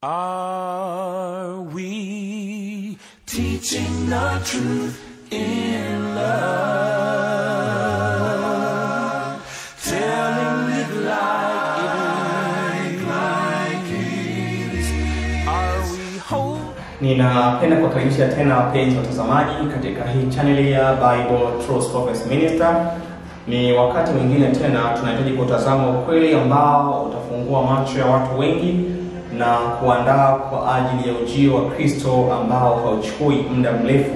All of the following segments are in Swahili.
Are we teaching the truth in love? Telling it like it is. Are we whole? Ninapenda kukaribisha tena wapenzi watazamaji katika hii channel ya Bible Truth Focus Minister. Ni wakati mwingine tena tunahitaji kutazama ukweli ambao utafungua macho ya watu wengi na kuandaa kwa ajili ya ujio wa Kristo ambao hauchukui muda mrefu.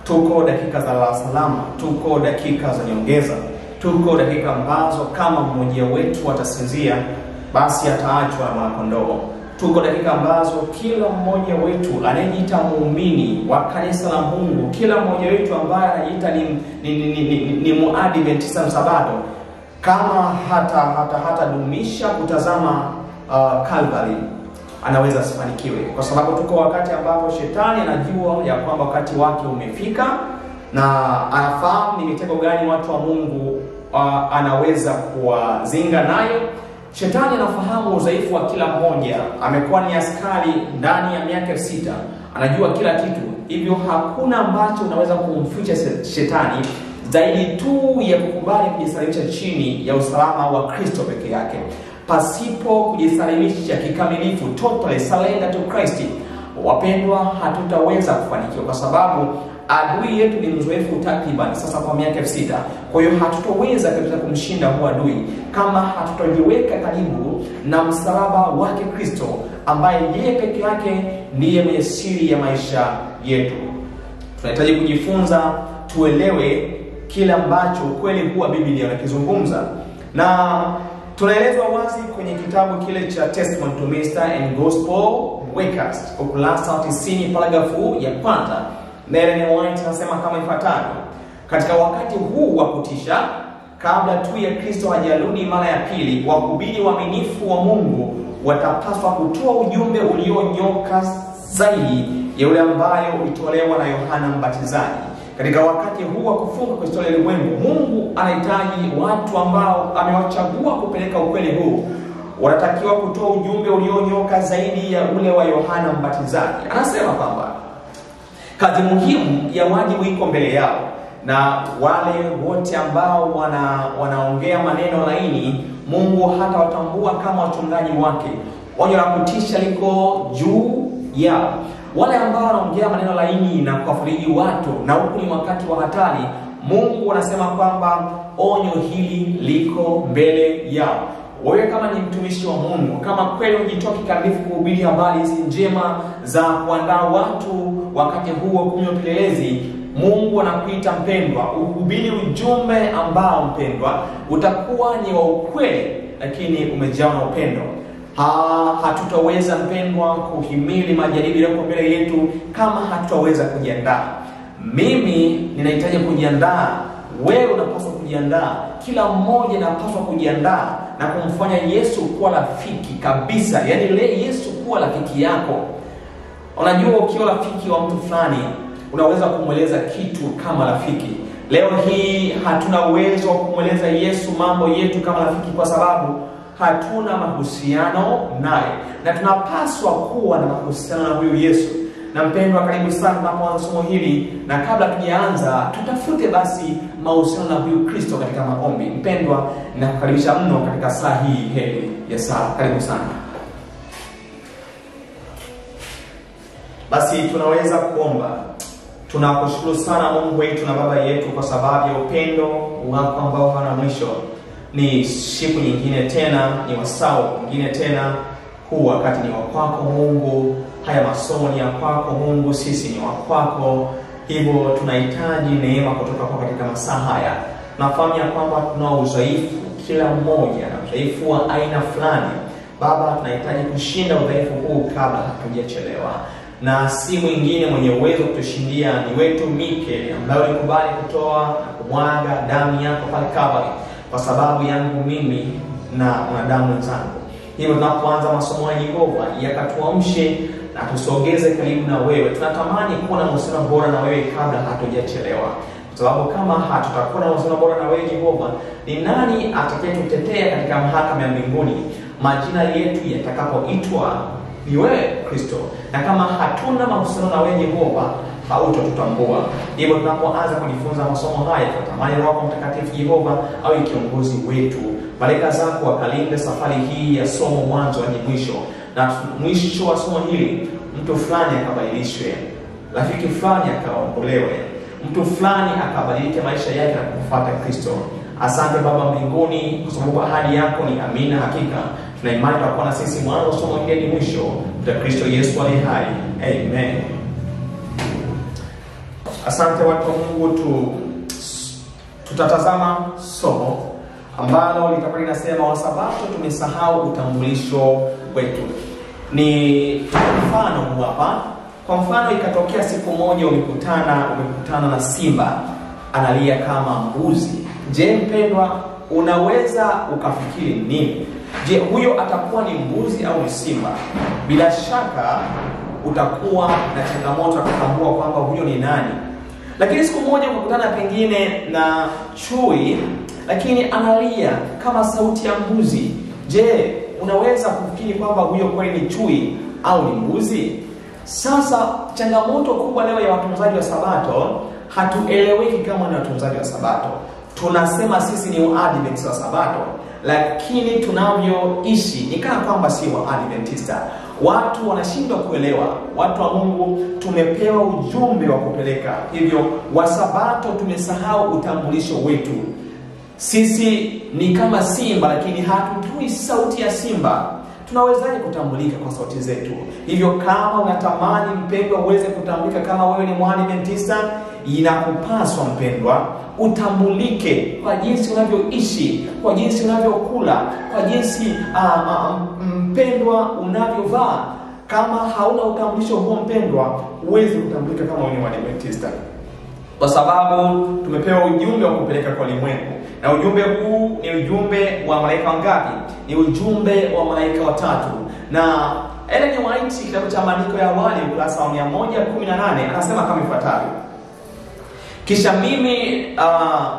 Tuko dakika za salama, tuko dakika za nyongeza, tuko dakika ambazo kama mmoja wetu atasinzia basi ataachwa na mwanakondoo. Tuko dakika ambazo kila mmoja wetu anayejiita muumini wa kanisa la Mungu, kila mmoja wetu ambaye anajiita ni Muadventista Msabato, kama hata dumisha kutazama Calvary, anaweza asifanikiwe, kwa sababu tuko wakati ambapo shetani anajua ya kwamba wakati wake umefika na anafahamu ni mitego gani watu wa Mungu anaweza kuwazinga nayo. Shetani anafahamu udhaifu wa kila mmoja. Amekuwa ni askari ndani ya miaka 6, anajua kila kitu. Hivyo hakuna ambacho unaweza kumficha shetani zaidi tu ya kukubali kujisalimisha chini ya usalama wa Kristo peke yake. Pasipo kujisalimisha kikamilifu, totally surrender to Christ, wapendwa, hatutaweza kufanikiwa, kwa sababu adui yetu ni mzoefu takriban sasa kwa miaka 6. Kwa hiyo hatutoweza kabisa kumshinda huyu adui kama hatutojiweka karibu na msalaba wake Kristo, ambaye yeye peke yake ndiye mwenye siri ya maisha yetu. Tunahitaji kujifunza, tuelewe kile ambacho kweli huwa Biblia inakizungumza. Na tunaelezwa wazi kwenye kitabu kile cha Testimony to Minister and Gospel Workers, ukurasa 90 paragrafu ya kwanza. Ellen White anasema kama ifuatavyo: katika wakati huu wa kutisha, kabla tu ya Kristo hajarudi mara ya pili, wahubiri waaminifu wa Mungu watapaswa kutoa ujumbe ulionyoka zaidi ya ule ambayo ulitolewa na Yohana Mbatizaji. Katika wakati huu wa kufunga kwa historia ya ulimwengu, Mungu anahitaji watu ambao amewachagua kupeleka ukweli huu. Wanatakiwa kutoa ujumbe ulionyoka zaidi ya ule wa Yohana Mbatizaji. Anasema kwamba kazi muhimu ya wajibu iko mbele yao, na wale wote ambao wanaongea maneno laini, Mungu hata watambua kama wachungaji wake. Onyo la kutisha liko juu yao. Wale ambao wanaongea maneno laini na kuwafariji watu, na huku ni wakati wa hatari, Mungu anasema kwamba onyo hili liko mbele yao. Wewe kama ni mtumishi wa Mungu, kama kweli unajitoa kikamilifu kuhubiri habari hizi njema za kuandaa watu wakati huu wa kunywa upelelezi, Mungu anakuita mpendwa, uhubiri ujumbe ambao mpendwa utakuwa ni wa ukweli lakini umejaa na upendo. Hatutaweza mpendwa kuhimili majaribu yako mbele yetu kama hatutaweza kujiandaa. Mimi ninahitaji kujiandaa, wewe unapaswa kujiandaa, kila mmoja anapaswa kujiandaa na kumfanya Yesu kuwa rafiki kabisa. Yaani le Yesu kuwa rafiki yako. Unajua ukiwa rafiki wa mtu fulani unaweza kumweleza kitu kama rafiki. Leo hii hatuna uwezo wa kumweleza Yesu mambo yetu kama rafiki kwa sababu hatuna mahusiano naye, na tunapaswa kuwa na mahusiano na huyu Yesu. Na mpendwa, karibu sana tunapoanza somo hili, na kabla tujaanza tutafute basi mahusiano na huyu Kristo katika maombi. Mpendwa, ninakukaribisha mno katika saa hii heri ya saa. Karibu sana. Basi tunaweza kuomba. Tunakushukuru sana Mungu wetu na Baba yetu kwa sababu ya upendo wako ambao hana mwisho. Ni siku nyingine tena, ni wasaa mwingine tena. Huu wakati ni wa kwako Mungu, haya masomo ni ya kwako Mungu, sisi ni wa kwako. Hivyo tunahitaji neema kutoka kwako katika masaa haya. Nafahamu ya kwamba tuna udhaifu, kila mmoja na udhaifu wa aina fulani. Baba, tunahitaji kushinda udhaifu huu kabla hatujachelewa. Na si mwingine mwenye uwezo kutushindia ni wetu Mike, ambaye alikubali kutoa na kumwaga damu yako pale Calvary kwa sababu yangu mimi na wanadamu wenzangu. Hivyo tunapoanza masomo ya Yehova, yakatuamshe na tusogeze karibu na wewe. Tunatamani kuwa na mahusiano bora na wewe kabla hatujachelewa, kwa sababu kama hatutakuwa na mahusiano bora na wewe Yehova, ni nani atakayetutetea katika mahakama ya mbinguni majina yetu yatakapoitwa ni wewe Kristo, na kama hatuna mahusiano na wewe Yehova, hautatutambua. Hivyo tunapoanza kujifunza masomo haya, tunatamani Roho Mtakatifu Yehova awe kiongozi wetu. Malaika zako wakalinde safari hii ya somo mwanzo hadi mwisho, na mwisho wa somo hili mtu fulani akabadilishwe, rafiki fulani akaongolewe, mtu fulani akabadilike maisha yake na kufuata Kristo. Asante Baba mbinguni, kwa sababu ahadi yako ni amina hakika. Tuna imani tutakuwa na sisi mwanzo wa somo hili mwisho, kwa Kristo Yesu aliye hai. Amen. Asante watu wa Mungu, tutatazama somo ambalo litakuwa linasema Wasabato tumesahau utambulisho wetu. Ni mfano hapa. Kwa mfano, ikatokea siku moja umekutana na simba analia kama mbuzi. Je, mpendwa, unaweza ukafikiri nini? Je, huyo atakuwa ni mbuzi au ni simba? Bila shaka utakuwa na changamoto ya kutambua kwamba huyo ni nani. Lakini siku moja ukakutana pengine na chui, lakini analia kama sauti ya mbuzi. Je, unaweza kufikiri kwamba huyo kweli ni chui au ni mbuzi? Sasa changamoto kubwa leo ya watunzaji wa Sabato, hatueleweki kama ni watunzaji wa Sabato. Tunasema sisi ni Waadventista wa Sabato, lakini tunavyoishi ni kana kwamba si Waadventista. Watu wanashindwa kuelewa. Watu wa Mungu tumepewa ujumbe wa kupeleka. Hivyo Wasabato tumesahau utambulisho wetu. Sisi ni kama simba, lakini hatutui sauti ya simba. Tunawezaje kutambulika kwa sauti zetu? Hivyo kama unatamani mpendwa uweze kutambulika kama wewe ni Mwadventista, inakupaswa mpendwa utambulike kwa jinsi unavyoishi, kwa jinsi unavyokula, kwa jinsi mpendwa unavyovaa. Kama hauna utambulisho huo mpendwa, uweze kutambulika kama wewe ni Mwadventista. Kwa sababu tumepewa ujumbe wa kupeleka kwa ulimwengu. Na ujumbe huu ni ujumbe wa malaika wangapi? Ni ujumbe wa malaika watatu. Na Ellen White, kitabu cha maandiko ya awali ukurasa wa 118, anasema kama ifuatavyo: kisha mimi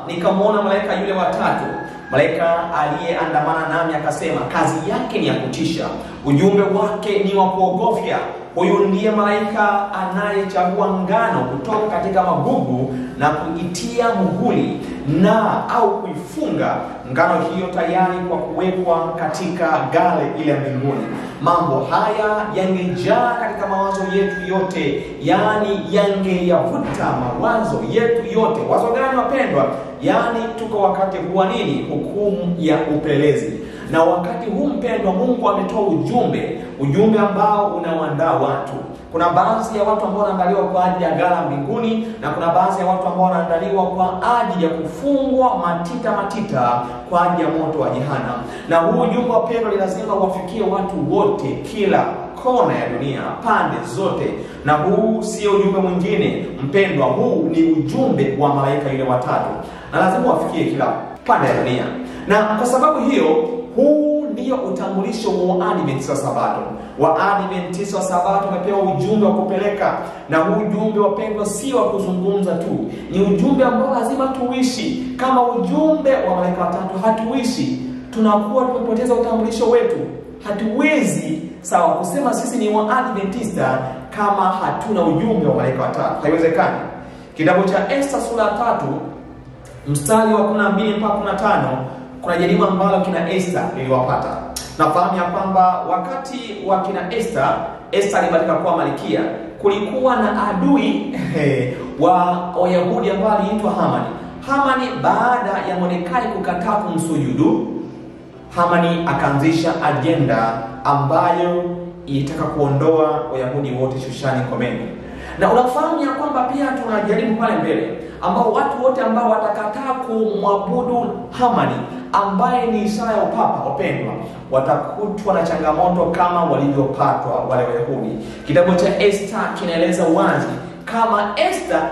nikamwona malaika yule watatu, malaika aliyeandamana nami akasema, kazi yake ni ya kutisha, ujumbe wake ni wa kuogofya. Huyu ndiye malaika anayechagua ngano kutoka katika magugu na kuitia muhuri na au kuifunga ngano hiyo tayari kwa kuwekwa katika ghala ile ya mbinguni. Mambo haya yangejaa katika mawazo yetu yote, yani yangeyavuta mawazo yetu yote. Wazo gani wapendwa? Yani tuko wakati huwa nini? Hukumu ya upelelezi. Na wakati huu mpendwa, Mungu ametoa ujumbe ambao unawaandaa watu. Kuna baadhi ya watu ambao wanaandaliwa kwa ajili ya ghala mbinguni, na kuna baadhi ya watu ambao wanaandaliwa kwa ajili ya kufungwa matita kwa ajili ya moto wa jehanamu. Na huu ujumbe wa pendo lazima uwafikie watu wote, kila kona ya dunia, pande zote. Na huu sio ujumbe mwingine mpendwa, huu ni ujumbe wa malaika yule watatu, na lazima uwafikie kila pande ya dunia. Na kwa sababu hiyo, huu ndio utambulisho wa Waadventista wa Sabato. Waadventista wa Sabato wamepewa ujumbe wa kupeleka, na huu ujumbe wapendwa si wa kuzungumza tu. Ni ujumbe ambao lazima tuishi. Kama ujumbe wa malaika watatu hatuishi, tunakuwa tumepoteza utambulisho wetu. Hatuwezi kusema sisi ni Waadventista kama hatuna ujumbe wa malaika watatu. Haiwezekani. Kitabu cha Esther sura 3 mstari wa 12 mpaka 15, kuna jaribu ambalo kina Esther liliwapata. Nafahamu ya kwamba wakati wa kina Esther alibadilika kuwa malkia, kulikuwa na adui wa Wayahudi ambao aliitwa Hamani. Baada ya Mordekai kukataa kumsujudu, Hamani akaanzisha agenda ambayo ilitaka kuondoa Wayahudi wote Shushani Komeni. Na unafahamu ya kwamba pia tunajaribu pale mbele ambao watu wote ambao watakataa kumwabudu Hamani ambaye ni ishara ya upapa, wapendwa, watakutwa na changamoto kama walivyopatwa wale Wayahudi. Kitabu cha Esther kinaeleza wazi, kama Esther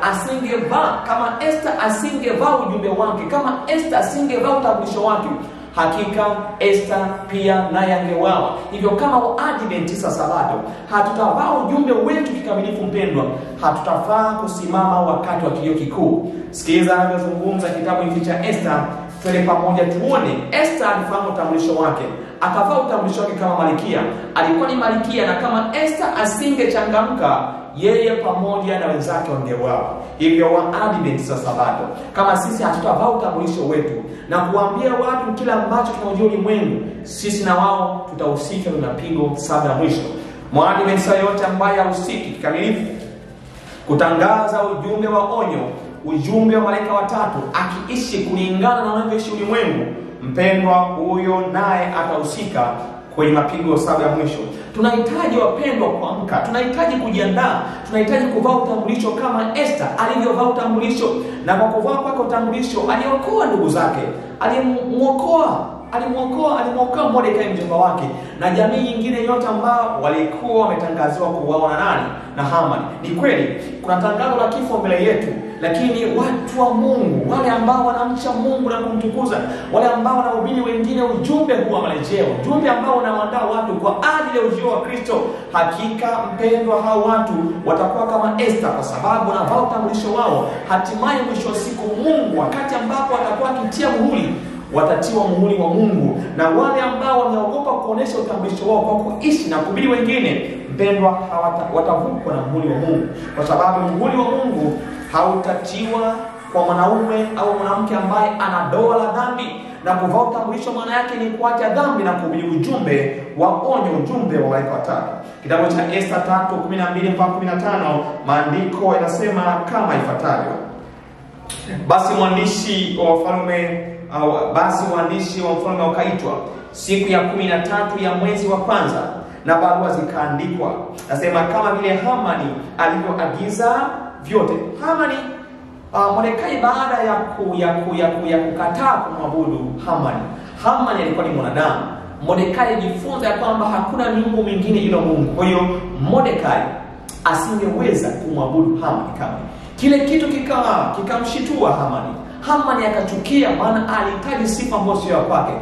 asingevaa ujumbe wake, kama Esther asingevaa utambulisho wake, hakika Esther pia naye angeuawa. Hivyo kama Waadventista Sabato hatutavaa ujumbe wetu kikamilifu mpendwa, hatutafaa kusimama wakati wa kilio kikuu. Sikiliza anavyozungumza kitabu hiki cha Esther, twende pamoja tuone. Esther alifahamu utambulisho wake, akavaa utambulisho wake kama malkia. Alikuwa ni malkia, na kama Esther asingechangamka, yeye pamoja na wenzake wangeuawa. Hivyo Waadventista wa Sabato, kama sisi hatutavaa utambulisho wetu na kuambia watu kila ambacho tunaujua ulimwengu, sisi na wao tutahusika na mapigo 7 ya mwisho. Mwadventista yote ambaye hahusiki kikamilifu kutangaza ujumbe wa onyo, ujumbe wa malaika watatu, akiishi kulingana na unavyoishi ulimwengu, mpendwa, huyo naye atahusika kwenye mapigo 7 ya mwisho. Tunahitaji wapendwa kuamka, tunahitaji kujiandaa, tunahitaji kuvaa utambulisho kama Esther alivyovaa utambulisho, na kwa kuvaa kwake utambulisho aliokoa ndugu zake, alimuokoa Mordekai mjomba wake, na jamii nyingine yote ambao walikuwa wametangaziwa kuuawa na nani? Na Hamani. Ni kweli kuna tangazo la kifo mbele yetu, lakini watu wa Mungu, wale ambao wanamcha Mungu na kumtukuza, wale ambao wanahubiri wengine ujumbe huu wa marejeo, ujumbe ambao unawaandaa watu kwa ajili ya ujio wa Kristo, hakika mpendwa, hao watu watakuwa kama Esther, kwa sababu wanavaa utambulisho wao. Hatimaye mwisho wa siku, Mungu wakati ambapo atakuwa akitia muhuri, watatiwa muhuri wa Mungu. Na wale ambao wameogopa kuonesha utambulisho wao kwa kuishi na kuhubiri wengine, mpendwa, watavukwa na muhuri wa Mungu, kwa sababu muhuri wa Mungu hautatiwa kwa mwanaume au mwanamke ambaye ana doa la dhambi. Na kuvaa utambulisho maana yake ni kuacha dhambi na kuhubiri ujumbe wa onyo, ujumbe wa malaika watatu. Kitabu cha Esther 3:12-15, maandiko yanasema kama ifuatavyo: basi waandishi wa mfalme wakaitwa siku ya 13 ya mwezi wa kwanza, na barua zikaandikwa, nasema kama vile Hamani alivyoagiza vyote. Hamani, Mordekai baada ya kukataa kumwabudu Hamani alikuwa ni mwanadamu. Mordekai alijifunza kwamba hakuna miungu mingine ila Mungu. Kwa hiyo Mordekai asingeweza kumwabudu Hamani kama. Kile kitu kikamshitua Hamani akachukia, maana alihitaji sifa ambayo sio kwake.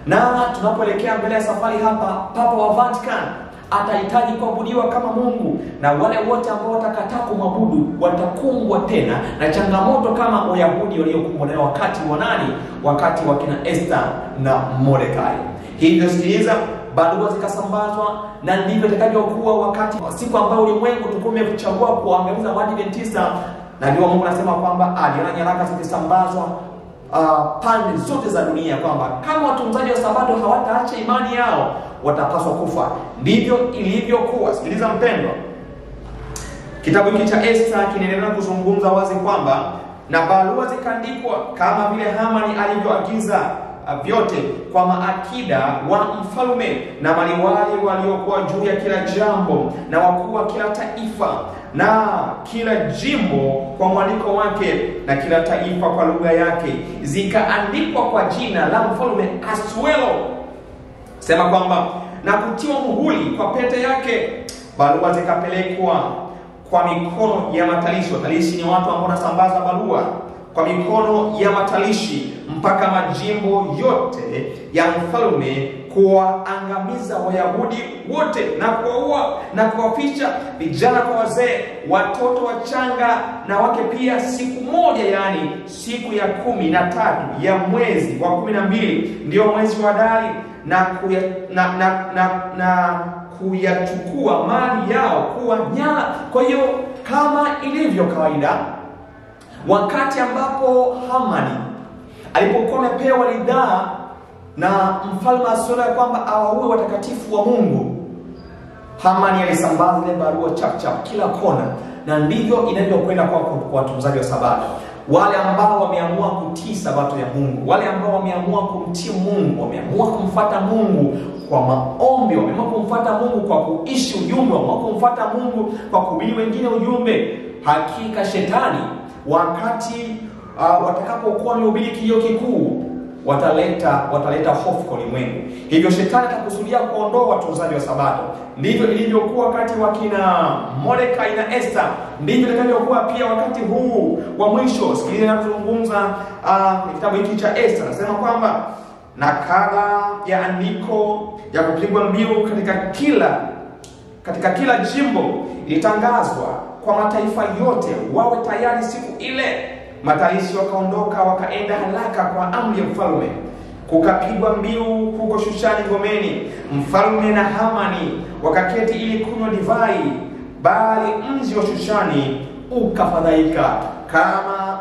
Na tunapoelekea mbele ya safari hapa, Papa wa Vatican atahitaji kuabudiwa kama Mungu, na wale wote ambao watakataa kumwabudu watakumbwa tena na changamoto kama Wayahudi waliokumbwa nayo wakati wa kina Esther na Mordekai. Hivyo sikiliza, barua zikasambazwa, na ndivyo itakavyokuwa wakati siku ambayo ulimwengu tukume kuchagua kuangamiza Waadventista. Na ndio Mungu anasema kwamba aliona nyaraka zikisambazwa pande zote za dunia, kwamba kama watunzaji wa Sabato hawataacha imani yao, watapaswa kufa. Ndivyo ilivyokuwa. Sikiliza mpendwa, kitabu hiki cha Esther kinaendelea kuzungumza wazi kwamba na barua zikaandikwa kama vile Hamani alivyoagiza vyote kwa maakida wa mfalme na maliwali waliokuwa juu ya kila jambo, na wakuu wa kila taifa na kila jimbo kwa mwaliko wake, na kila taifa kwa lugha yake, zikaandikwa kwa jina la mfalme Asuero. Sema kwamba na kutiwa muhuri kwa pete yake. Barua zikapelekwa kwa mikono ya matalishi. Watalishi ni watu ambao wanasambaza barua kwa mikono ya matalishi mpaka majimbo yote ya mfalme, kuwaangamiza Wayahudi wote na kuwaua na kuwaficha, vijana kwa wazee, watoto wachanga na wake pia, siku moja, yani siku ya 13 ya mwezi wa 12, ndio mwezi wa Adari, na kuyachukua mali yao kuwa nyara. Kwa hiyo kama ilivyo kawaida, wakati ambapo Hamani alipokuwa amepewa ridhaa na mfalme Asuero kwamba awaue watakatifu wa Mungu, Hamani alisambaza ile barua chap kila kona. Na ndivyo inavyokwenda kwa watunzaji wa Sabato, wale ambao wameamua kutii Sabato ya Mungu, wale ambao wameamua kumtii Mungu, wameamua kumfuata Mungu kwa maombi, wameamua kumfuata Mungu kwa kuishi ujumbe, wameamua kumfuata Mungu kwa kuhubiri wengine ujumbe. Hakika shetani wakati watakapokuwa wamehubiri kilio kikuu, wataleta hofu kwa ulimwengu. Hivyo shetani atakusudia kuondoa watunzaji wa Sabato. Ndivyo ilivyokuwa wakati wa kina Mordekai na Esther, ndivyo itakavyokuwa pia wakati huu wa mwisho. Sikiliza ninazungumza kitabu hiki cha Esther, nasema kwamba nakala ya andiko ya kupigwa mbiu katika kila jimbo ilitangazwa kwa mataifa yote wawe tayari siku ile. Mataishi wakaondoka wakaenda haraka kwa amri ya mfalme kukapigwa mbiu huko Shushani ngomeni, mfalme na Hamani wakaketi ili kunywa divai, bali mji wa Shushani ukafadhaika, kama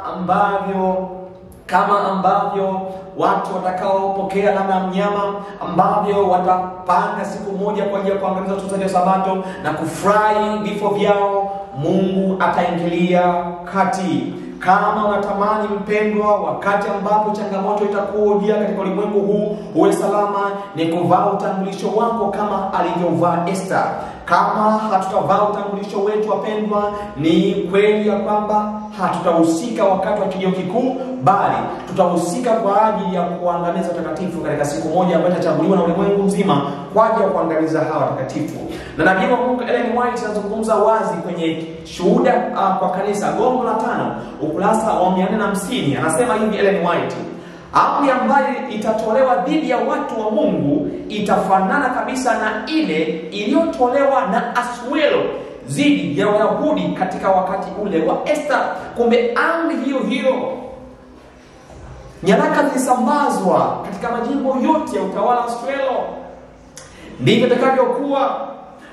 ambavyo watu watakaopokea nyama ya mnyama, ambavyo watapanga siku moja kwa ajili ya kuangamiza utunzaji wa Sabato na kufurahi vifo vyao, Mungu ataingilia kati. Kama unatamani mpendwa, wakati ambapo changamoto itakuja katika ulimwengu huu uwe salama, ni kuvaa utambulisho wako kama alivyovaa Esther. Kama hatutavaa utambulisho wetu wapendwa, ni kweli ya kwamba hatutahusika wakati wa kilio kikuu, bali tutahusika kwa ajili ya kuangamiza watakatifu katika siku moja ambayo itachaguliwa na ulimwengu mzima kwa ajili ya kuangamiza hawa watakatifu. Na nabii wa Mungu Ellen White anazungumza wazi kwenye Shuhuda kwa Kanisa, gombo la 5, ukurasa wa 450. Anasema hivi Ellen White: amri ambayo itatolewa dhidi ya watu wa Mungu itafanana kabisa na ile iliyotolewa na Asuero dhidi ya Wayahudi katika wakati ule wa Esther. Kumbe amri hiyo nyaraka zilisambazwa katika majimbo yote ya utawala wa Asuero. Ndivyo itakavyokuwa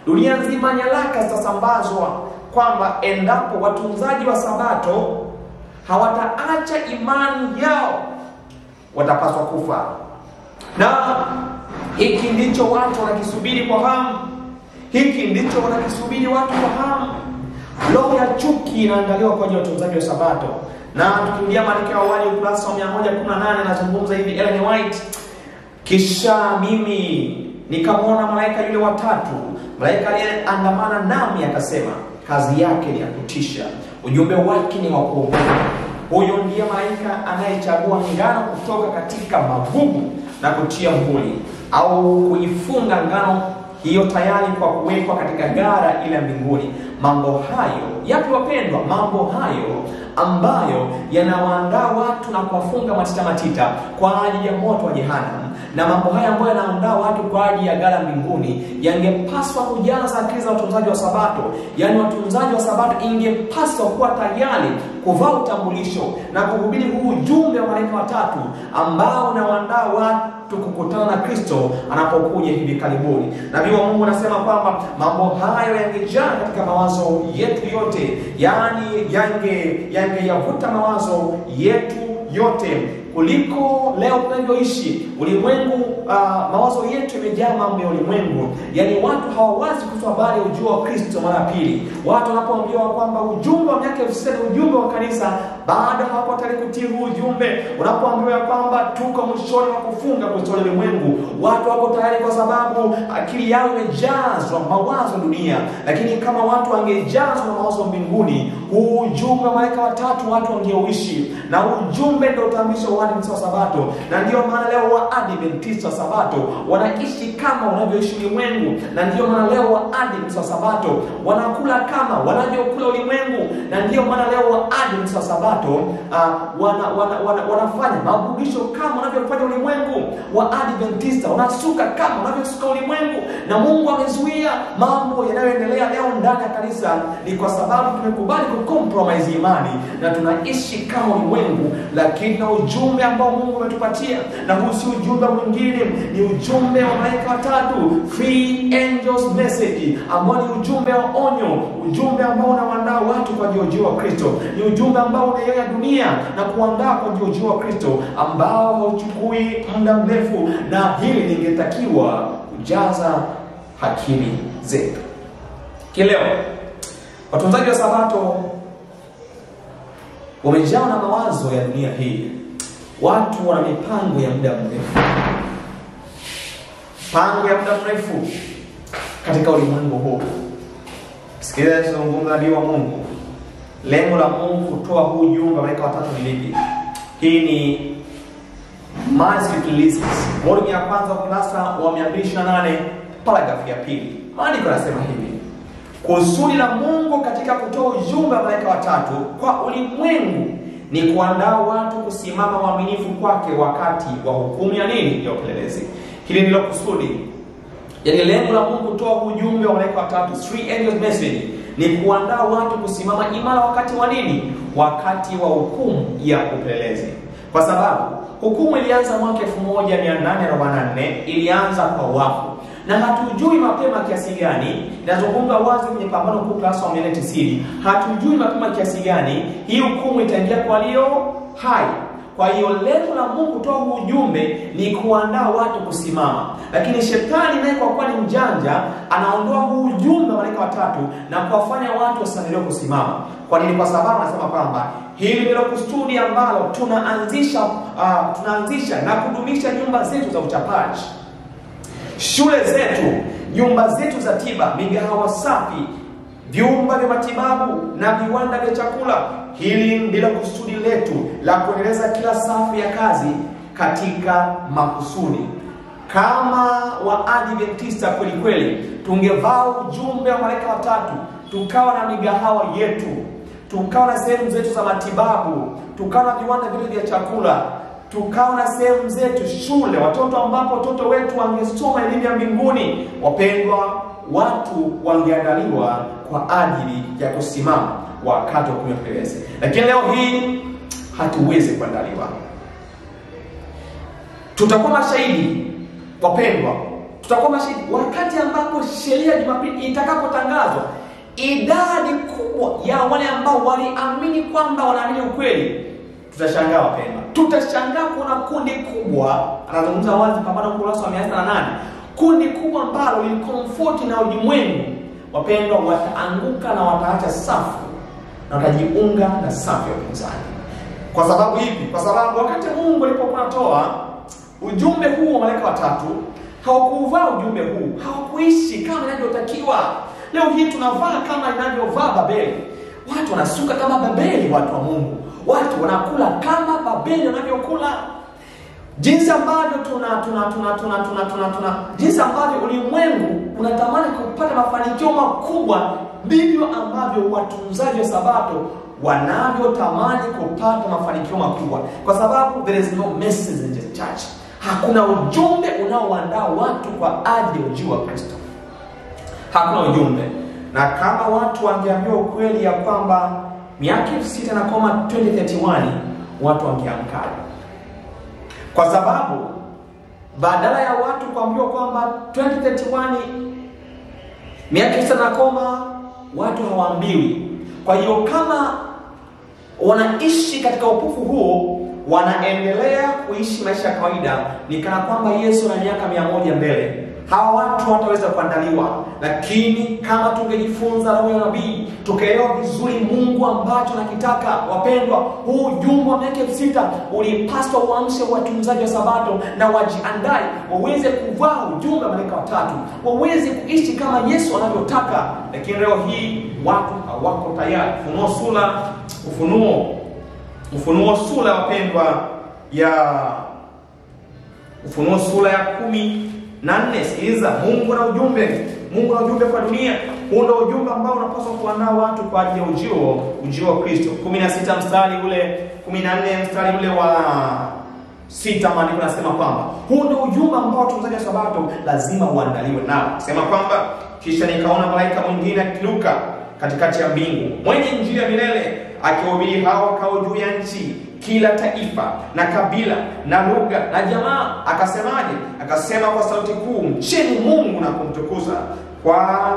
dunia nzima, nyaraka zitasambazwa kwamba endapo watunzaji wa Sabato hawataacha imani yao, watapaswa kufa. Na hiki ndicho watu wanakisubiri kwa hamu. Hiki ndicho wanakisubiri watu kwa hamu. Roho ya chuki inaangaliwa kwa ajili ya utunzaji wa Sabato. Na tukiingia maandiko ya awali ukurasa wa 118 anazungumza hivi Ellen White: kisha mimi nikamwona malaika yule wa 3, malaika aliyeandamana nami akasema, kazi yake ni ya kutisha, ujumbe wake ni wa kuokoa. Huyo ndiye malaika anayechagua ngano kutoka katika magugu na kutia muhuri, au kuifunga ngano hiyo tayari kwa kuwekwa katika gara ile mbinguni. Mambo hayo yapi wapendwa? Mambo hayo ambayo yanawaandaa watu na kuwafunga matita kwa ajili ya moto wa jehanamu, na mambo haya ambayo yanaandaa watu kwa ajili ya gara mbinguni, yangepaswa kujaza akili za watunzaji wa Sabato. Yaani watunzaji wa Sabato ingepaswa kuwa tayari kuvaa utambulisho na kuhubiri huu ujumbe wa malaika wa 3 ambao unawaandaa watu kukutana na Kristo anapokuja hivi karibuni. Nabii wa Mungu anasema kwamba mambo hayo yangejaa katika mawazo yetu yote, yaani yangeyavuta mawazo yetu yote kuliko leo tunavyoishi ulimwengu. Mawazo yetu yamejaa mambo ya ulimwengu. Yaani watu hawawazi kutoa habari ya ujio wa Kristo mara pili. Watu wanapoambiwa kwamba ujumbe wa miaka 1000 ujumbe wa kanisa, bado hapo tayari kutii huu ujumbe. Unapoambiwa kwamba tuko mwishoni wa kufunga kwa ulimwengu, watu wako tayari kwa sababu akili yao imejazwa mawazo dunia. Lakini kama watu wangejazwa na mawazo mbinguni, huu ujumbe wa malaika wa 3 watu wangeuishi, na ujumbe ndio utambulisho wa Waadventista wa Sabato. Na ndio maana leo Waadventista wa Sabato wanaishi kama wanavyoishi ulimwengu, na ndio maana leo Waadventista wa Sabato wanakula kama wanavyokula ulimwengu, na ndio maana leo Waadventista wa Sabato wanafanya maburudisho kama wanavyofanya ulimwengu. Waadventista wanasuka kama wanavyosuka ulimwengu, na Mungu amezuia mambo yanayoendelea leo ndani ya kanisa. Ni kwa sababu tumekubali kucompromise imani na tunaishi kama ulimwengu. Lakini na ujumbe ambao Mungu ametupatia, na huu si ujumbe mwingine, ni ujumbe wa malaika wa 3, free angels message, ambao ni ujumbe wa onyo, ujumbe ambao unawaandaa watu kwa ujio wa Kristo, ni ujumbe ambao unaionya dunia na kuandaa kwa ujio wa Kristo, ambao hauchukui muda mrefu. Na hili lingetakiwa kujaza akili zetu. Kileo watunzaji wa Sabato wamejaa na mawazo ya dunia hii. Watu wana mipango ya muda mrefu, pango ya muda mrefu katika ulimwengu huu. Sikiliza zungumza nabii wa Mungu. Lengo la Mungu kutoa huu ujumbe wa malaika wa 3 ni lipi? Hii ni Manuscript Releases, volume ya kwanza ukurasa wa 228, paragraph ya 2. Maandiko yanasema hivi: kusudi la Mungu katika kutoa ujumbe wa malaika wa 3 kwa ulimwengu ni kuandaa watu kusimama waaminifu kwake wakati wa hukumu ya nini? Ya upelelezi. Hili ndilo kusudi. Yaani lengo la Mungu kutoa ujumbe wa malaika wa 3, three angels message, ni kuandaa watu kusimama imara wakati wa nini? Wakati wa hukumu ya upelelezi. Kwa sababu hukumu ilianza mwaka 1844, ilianza kwa wafu. Na hatujui mapema kiasi gani, inazungumza wazi kwenye Pambano Kuu ukurasa wa 490, hatujui mapema kiasi gani hii hukumu itaingia kwa walio hai. Kwa hiyo lengo la Mungu kutoa ujumbe ni kuandaa watu kusimama. Lakini shetani naye kwa kuwa ni mjanja, anaondoa ujumbe wa malaika watatu na kuwafanya watu wasiendelee kusimama. Kwa nini? Kwa sababu anasema kwamba hili ndilo kusudi ambalo tunaanzisha na kudumisha nyumba zetu za uchapaji, shule zetu, nyumba zetu za tiba, migahawa safi, vyumba vya matibabu na viwanda vya chakula. Hili ndilo kusudi letu la kuendeleza kila safu ya kazi katika makusudi. Kama Waadventista kweli kweli, tungevaa ujumbe wa malaika watatu, tukawa na migahawa yetu, tukawa na sehemu zetu za matibabu, tukawa na viwanda vyetu vya chakula, tukawa na sehemu zetu shule, watoto ambapo watoto wetu wangesoma elimu ya mbinguni, wapendwa, watu wangeandaliwa kwa ajili ya kusimama wakati wa kumpeleza. Lakini leo hii hatuwezi kuandaliwa. Tutakuwa mashahidi, wapendwa, tutakuwa mashahidi wakati ambapo sheria ya Jumapili itakapotangazwa. Idadi kubwa ya wale ambao waliamini kwamba wanaamini ukweli, tutashangaa wapendwa. Tutashangaa kuona kundi kubwa, anazungumza wazi Pambano ukurasa wa 108, kundi kubwa ambalo lilikomfort na ulimwengu, wapendwa, wataanguka na wataacha safu na watajiunga na safu ya upinzani. Kwa sababu hivi, kwa sababu wakati Mungu alipokuwa anatoa ujumbe huu wa malaika watatu, hawakuvaa ujumbe huu, hawakuishi kama inavyotakiwa. Leo hii tunavaa kama inavyovaa Babeli. Watu wanasuka kama Babeli, watu wa Mungu. Watu wanakula kama Babeli wanavyokula. Jinsi ambavyo jinsi ambavyo ulimwengu unatamani kupata mafanikio makubwa, ndivyo ambavyo watunzaji wa Sabato wanavyotamani kupata mafanikio makubwa. Kwa sababu there is no message in the church. Hakuna ujumbe unaoandaa watu kwa ajili ya ujio wa Kristo. Hakuna ujumbe. Na kama watu wangeambiwa ukweli ya kwamba miaka 2031 watu wangeamka. Kwa sababu badala ya watu kuambiwa kwamba 2031 miaka 9 watu hawaambiwi. Kwa hiyo kama wanaishi katika upofu huo, wanaendelea kuishi maisha ya kawaida, ni kana kwamba Yesu na miaka 100 mbele. Hawa watu wataweza kuandaliwa. Lakini kama tungejifunza roho ya nabii, tukaelewa vizuri Mungu ambacho anakitaka, wapendwa, huu ujumbe wa miaka 6 ulipaswa uamshe watunzaji wa Sabato na wajiandae waweze kuvaa ujumbe wa malaika watatu, waweze kuishi kama Yesu anavyotaka. Lakini leo hii watu hawako tayari. Ufunuo sura, wapendwa, ya Ufunuo sura ya 14. Sikiliza, Mungu na ujumbe kwa dunia. Huu ndio ujumbe ambao unapaswa kuandaa watu kwa ajili ya ujio wa Kristo. 16 mstari ule 14 mstari ule wa 6, maandiko yanasema kwamba huu ndio ujumbe ambao watunzaji wa Sabato lazima uandaliwe nao. Sema kwamba kisha nikaona malaika mwingine akiruka katikati ya mbingu, mwenye injili ya milele, akihubiri hao wakao juu ya nchi, kila taifa na kabila na lugha na jamaa. Akasemaje? Akasema kwa sauti kuu, mcheni Mungu na kumtukuza, kwa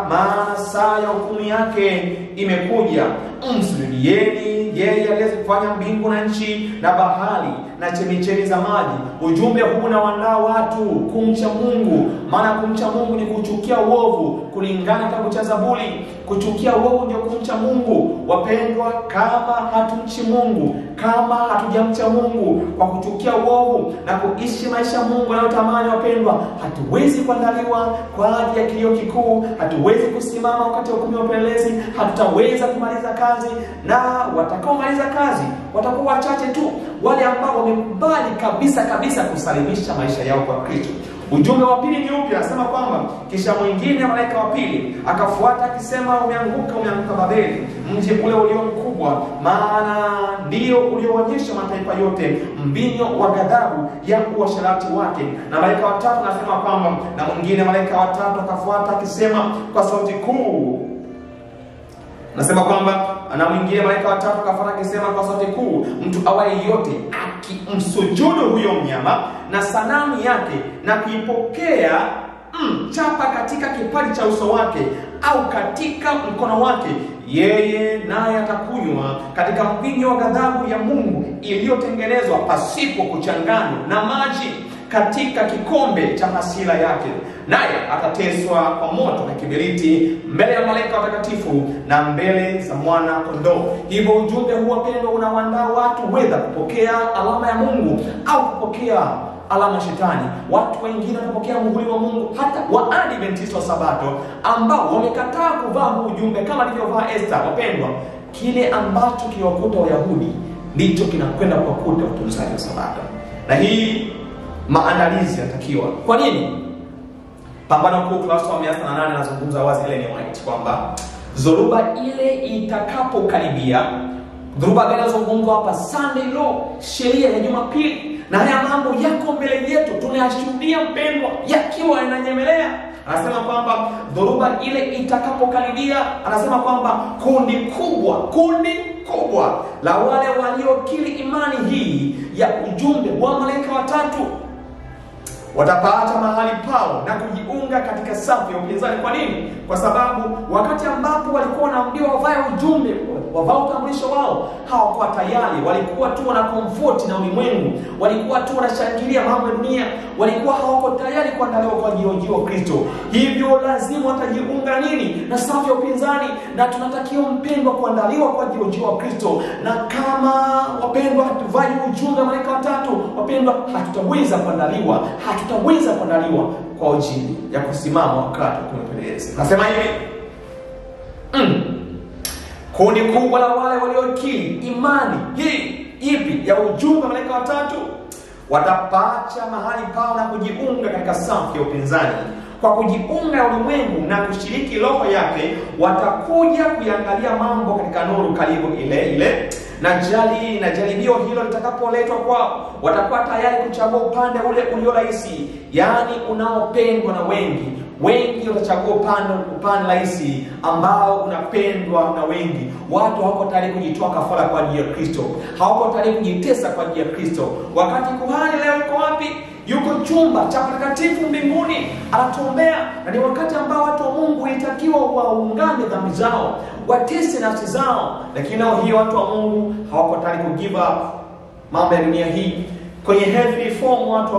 maana saa ya hukumu yake imekuja. Msujudieni yeye aliyezifanya mbingu na nchi na bahari na chemichemi za maji. Ujumbe huu unawaandaa watu kumcha Mungu, maana kumcha Mungu ni kuchukia uovu, kulingana na kitabu cha Zaburi. Kuchukia uovu ndio kumcha Mungu. Wapendwa, kama hatumchi Mungu, kama hatujamcha Mungu kwa kuchukia uovu na kuishi maisha Mungu anayotamani, wapendwa, hatuwezi kuandaliwa kwa ajili ya kilio kikuu, hatuwezi kusimama wakati wa hukumu ya upelelezi, hatutaweza kumaliza kazi, na watakaomaliza kazi watakuwa wachache tu, wale ambao wamekubali kabisa kusalimisha maisha yao kwa Kristo. Ujumbe wa pili ni upi? Anasema kwamba kisha mwingine malaika wa pili akafuata akisema, umeanguka Babeli, mji ule ulio mkubwa, maana ndio ulioonyesha mataifa yote mbinyo wa ghadhabu ya uasherati wake. Na malaika watatu anasema kwamba, na mwingine malaika watatu akafuata akisema kwa sauti kuu. Nasema kwamba na mwingine malaika watatu akafuata akisema kwa sauti kuu, mtu awaye yote akimsujudu huyo mnyama na sanamu yake na kuipokea chapa katika kipaji cha uso wake au katika mkono wake, yeye naye atakunywa katika mvinyo wa ghadhabu ya Mungu iliyotengenezwa pasipo kuchanganywa na maji katika kikombe cha hasira yake, naye atateswa kwa moto na kiberiti mbele ya malaika watakatifu na mbele za mwana kondoo. Hivyo ujumbe huu wapendwa unawaandaa watu wedha kupokea alama ya Mungu au kupokea alama ya shetani. Watu wengine wanapokea muhuri wa Mungu, hata Waadventista wa Sabato ambao wamekataa kuvaa huu ujumbe kama alivyovaa Esther. Wapendwa, kile ambacho kiwakuta Wayahudi ndicho kinakwenda kuwakuta watunzaji wa Sabato. Na hii maandalizi yanatakiwa. Kwa nini? Pambano Kuu ukurasa wa 108 anazungumza wazi Ellen White kwamba dhoruba ile itakapokaribia, dhoruba gani inazungumzwa hapa? Sunday law, sheria ya Jumapili. Na haya mambo yako mbele yetu, tunayashuhudia mpendwa, yakiwa yananyemelea. Anasema kwamba dhoruba ile itakapokaribia, anasema kwamba kundi kubwa la wale waliokiri imani hii ya ujumbe wa malaika watatu watapata mahali pao na kujiunga katika safu ya upinzani. Kwa nini? Kwa sababu wakati ambapo walikuwa wanaambiwa wavae ujumbe, wavae utambulisho wao, hawakuwa tayari. Walikuwa tu wana comfort na ulimwengu, walikuwa tu wanashangilia mambo ya dunia, walikuwa hawako tayari kuandaliwa kwa ajili ya Kristo. Hivyo lazima watajiunga nini? Na safu ya upinzani. Na tunatakiwa mpendwa kuandaliwa kwa ajili ya Kristo. Na kama wapendwa hatuvai ujumbe wa malaika watatu, wapendwa hatutaweza kuandaliwa, kwa ajili ya kusimama wakati wa kumpeleleza. Nasema hivi, kundi kubwa la wale waliokiri imani hii ipi ya ujumbe wa malaika watatu watapata mahali pao na kujiunga katika safu ya upinzani. Kwa kujiunga na ulimwengu na kushiriki roho yake, watakuja kuangalia mambo katika nuru karibu ile na jaribio hilo litakapoletwa kwao, watakuwa tayari kuchagua upande ule ulio rahisi, yani unaopendwa na wengi. Wengi watachagua upande rahisi ambao unapendwa na wengi. Watu hawako tayari kujitoa kafara kwa ajili ya Kristo, hawako tayari kujitesa kwa ajili ya Kristo. Wakati kuhani leo yuko wapi? Yuko chumba cha patakatifu mbinguni anatuombea. Na ni wakati ambao watu wa Mungu ilitakiwa waungane dhambi zao, watese nafsi zao. Lakini leo hii watu wa Mungu hawako tayari ku give up mambo ya dunia hii. Kwenye health reform watu